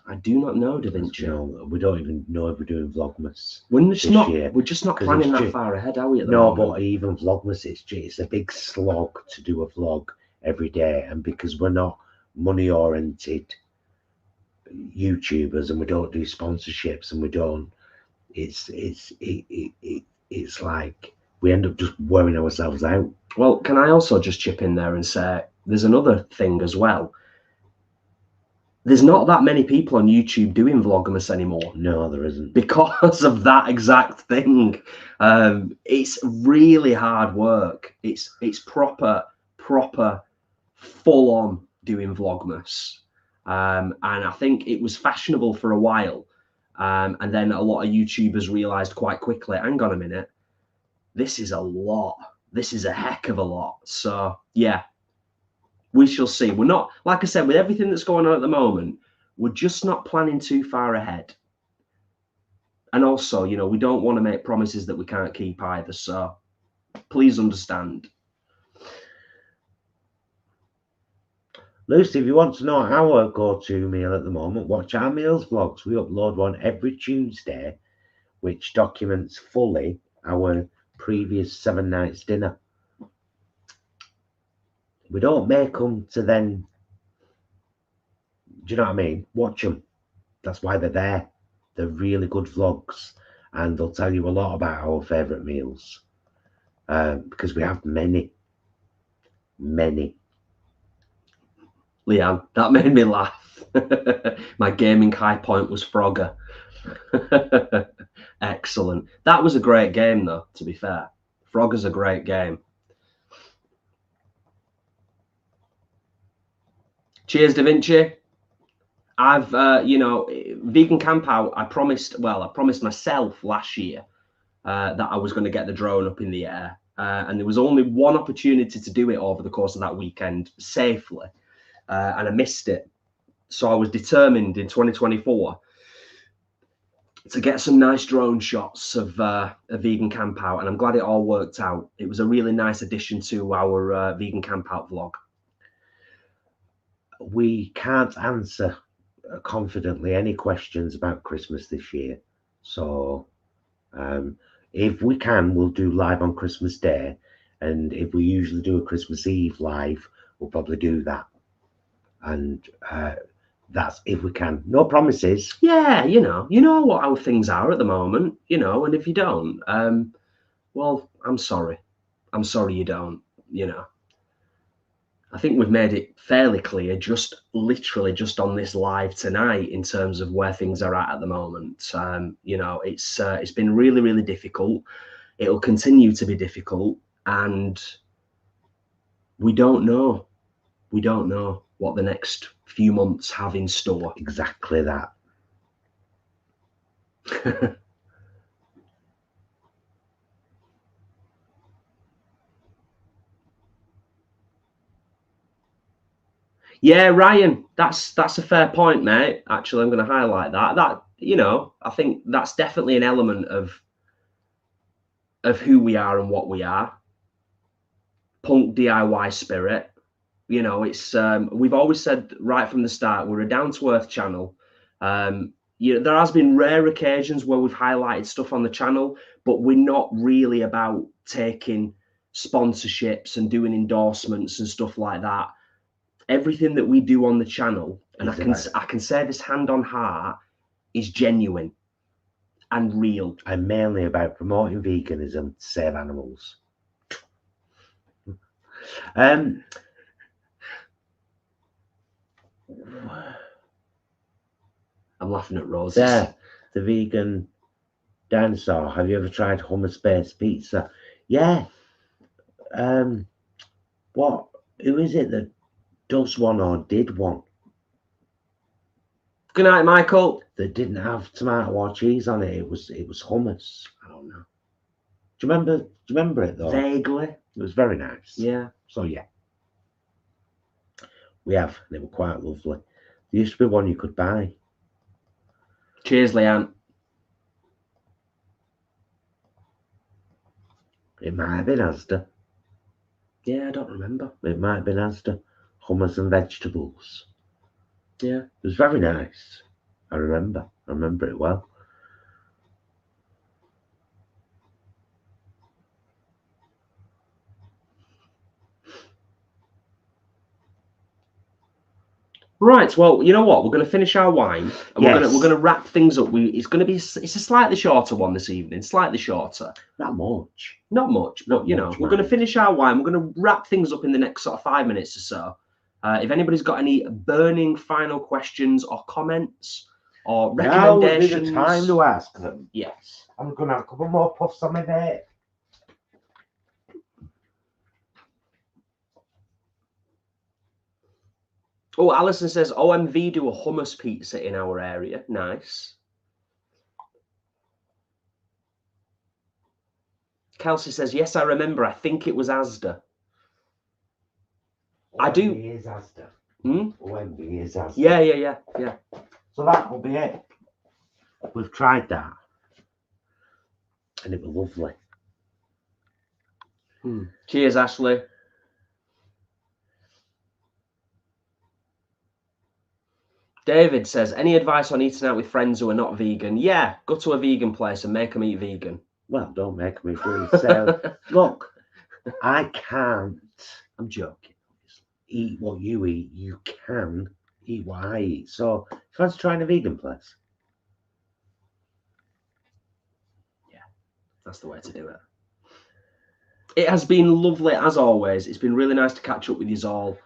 I do not know, Da Vinci. No, we don't even know if we're doing Vlogmas. We're just not planning that far ahead, are we? At the moment? But even Vlogmas, it's a big slog to do a vlog every day, and because we're not money-oriented YouTubers and we don't do sponsorships and we don't, it's like we end up just wearing ourselves out. Well, can I also just chip in there and say there's another thing as well. There's not that many people on YouTube doing Vlogmas anymore. No, there isn't. Because of that exact thing. It's really hard work. It's proper full on doing Vlogmas. And I think it was fashionable for a while. And then a lot of YouTubers realized quite quickly, hang on a minute, this is a lot. This is a heck of a lot. So yeah, we shall see. We're not, like I said, with everything that's going on at the moment, we're just not planning too far ahead. And also, you know, we don't want to make promises that we can't keep either. So please understand. Lucy, if you want to know our go-to meal at the moment, watch our meals vlogs. We upload one every Tuesday, which documents fully our previous 7 nights dinner. We don't make them to then, do you know what I mean? Watch them. That's why they're there. They're really good vlogs, and they'll tell you a lot about our favourite meals, because we have many. Leanne, that made me laugh. My gaming high point was Frogger. Excellent. That was a great game, though, to be fair. Frogger's a great game. Cheers, Da Vinci. I've, you know, Vegan Camp Out, I promised myself last year that I was going to get the drone up in the air. And there was only one opportunity to do it over the course of that weekend safely. And I missed it. So I was determined in 2024 to get some nice drone shots of a Vegan Camp Out. And I'm glad it all worked out. It was a really nice addition to our Vegan Camp Out vlog. We can't answer confidently any questions about Christmas this year. So if we can, we'll do live on Christmas Day. And if we usually do a Christmas Eve live, we'll probably do that. And that's if we can. No promises. Yeah, you know what how things are at the moment, you know, and if you don't, well, I'm sorry you don't, you know. I think we've made it fairly clear, literally just on this live tonight, in terms of where things are at the moment. You know, it's been really, really difficult. It'll continue to be difficult, and we don't know what the next few months have in store. Exactly that. Yeah, Ryan, that's a fair point, mate. Actually, I'm going to highlight that, you know, I think that's definitely an element of who we are and what we are. Punk DIY spirit. You know, it's we've always said right from the start, we're a down-to-earth channel. You know, there has been rare occasions where we've highlighted stuff on the channel, but we're not really about taking sponsorships and doing endorsements and stuff like that. Everything that we do on the channel, and I can say this hand on heart, is genuine and real. And mainly about promoting veganism to save animals. I'm laughing at Rose. There, the vegan dinosaur. Have you ever tried hummus-based pizza? Yeah. What? Who is it that does one or did one? Good night, Michael. That didn't have tomato or cheese on it. It was hummus. I don't know. Do you remember it though? Vaguely. It was very nice. Yeah. So yeah. We have. They were quite lovely. There used to be one you could buy. Cheers, Leanne. It might have been Asda. Yeah, I don't remember. It might have been Asda. Hummus and vegetables. Yeah. It was very nice. I remember it well. Right. Well, you know what? We're going to finish our wine, and Yes. we're gonna wrap things up. It's a slightly shorter one this evening. Slightly shorter. Not much. Not much, but you know, we're going to finish our wine. We're going to wrap things up in the next sort of 5 minutes or so. If anybody's got any burning final questions or comments or recommendations, now would be the time to ask them. Yes. I'm gonna have a couple more puffs on my vape. Oh, Alison says OMV do a hummus pizza in our area. Nice. Kelsey says, yes, I remember. I think it was Asda. I do. OMV is Asda. OMV is Asda. Yeah. So that will be it. We've tried that. And it was lovely. Cheers, Ashley. David says, any advice on eating out with friends who are not vegan? Yeah, go to a vegan place and make them eat vegan. Well, don't make me do so. Look, I can't. I'm joking. Eat what you eat. You can eat what I eat. So, if I was trying a vegan place. Yeah, that's the way to do it. It has been lovely, as always. It's been really nice to catch up with you all.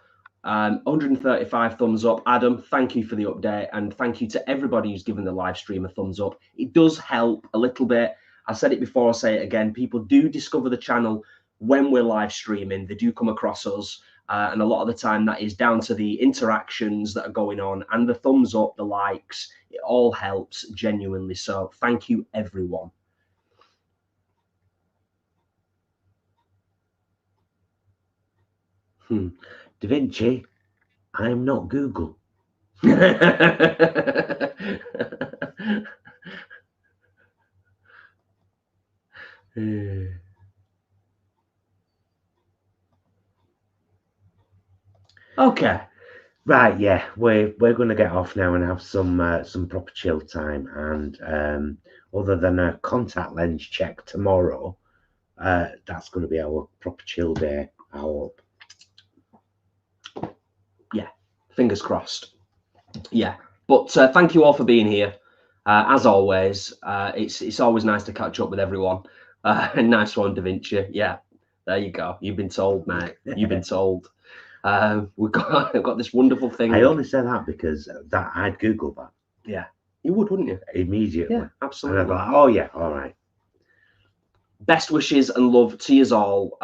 135 thumbs up. Adam, thank you for the update, and thank you to everybody who's given the live stream a thumbs up. It does help a little bit. I said it before, I'll say it again. People do discover the channel when we're live streaming. They do come across us, and a lot of the time that is down to the interactions that are going on and the thumbs up, the likes. It all helps genuinely. So thank you, everyone. Da Vinci, I am not Google. Okay. Right, yeah, we're going to get off now and have some proper chill time. And other than a contact lens check tomorrow, that's going to be our proper chill day. I hope. Yeah, fingers crossed. Yeah, but thank you all for being here. As always, it's always nice to catch up with everyone. Nice one, Da Vinci. Yeah, there you go. You've been told, mate. You've been told. We've got this wonderful thing. I only said that because that I'd Google that. Yeah, you would, wouldn't you? Immediately. Yeah, absolutely. And I'm like, oh yeah, all right. Best wishes and love to you all.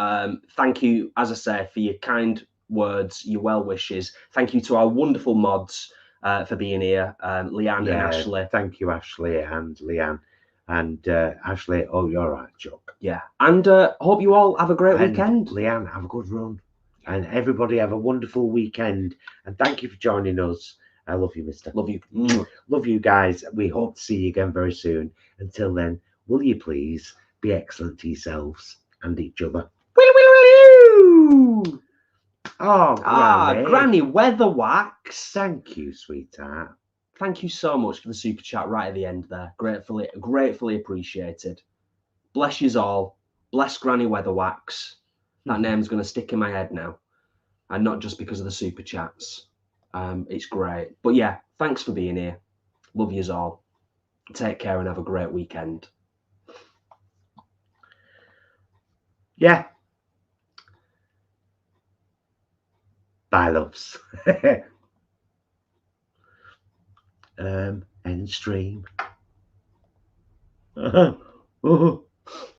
Thank you, as I say, for your kind words, your well wishes. Thank you to our wonderful mods for being here, Leanne and Ashley. Thank you, Ashley and Leanne. And Ashley, oh, you're right, Chuck. Yeah, and hope you all have a great weekend. Leanne, have a good run. And everybody have a wonderful weekend. And thank you for joining us. I love you, mister. Love you. Love you guys. We hope to see you again very soon. Until then, will you please be excellent to yourselves and each other? Oh, Granny Weatherwax. Thank you, sweetheart. Thank you so much for the super chat right at the end there. Gratefully appreciated. Bless yous all. Bless Granny Weatherwax. That name's going to stick in my head now. And not just because of the super chats. It's great. But yeah, thanks for being here. Love yous all. Take care and have a great weekend. Yeah. Bye, loves. End stream.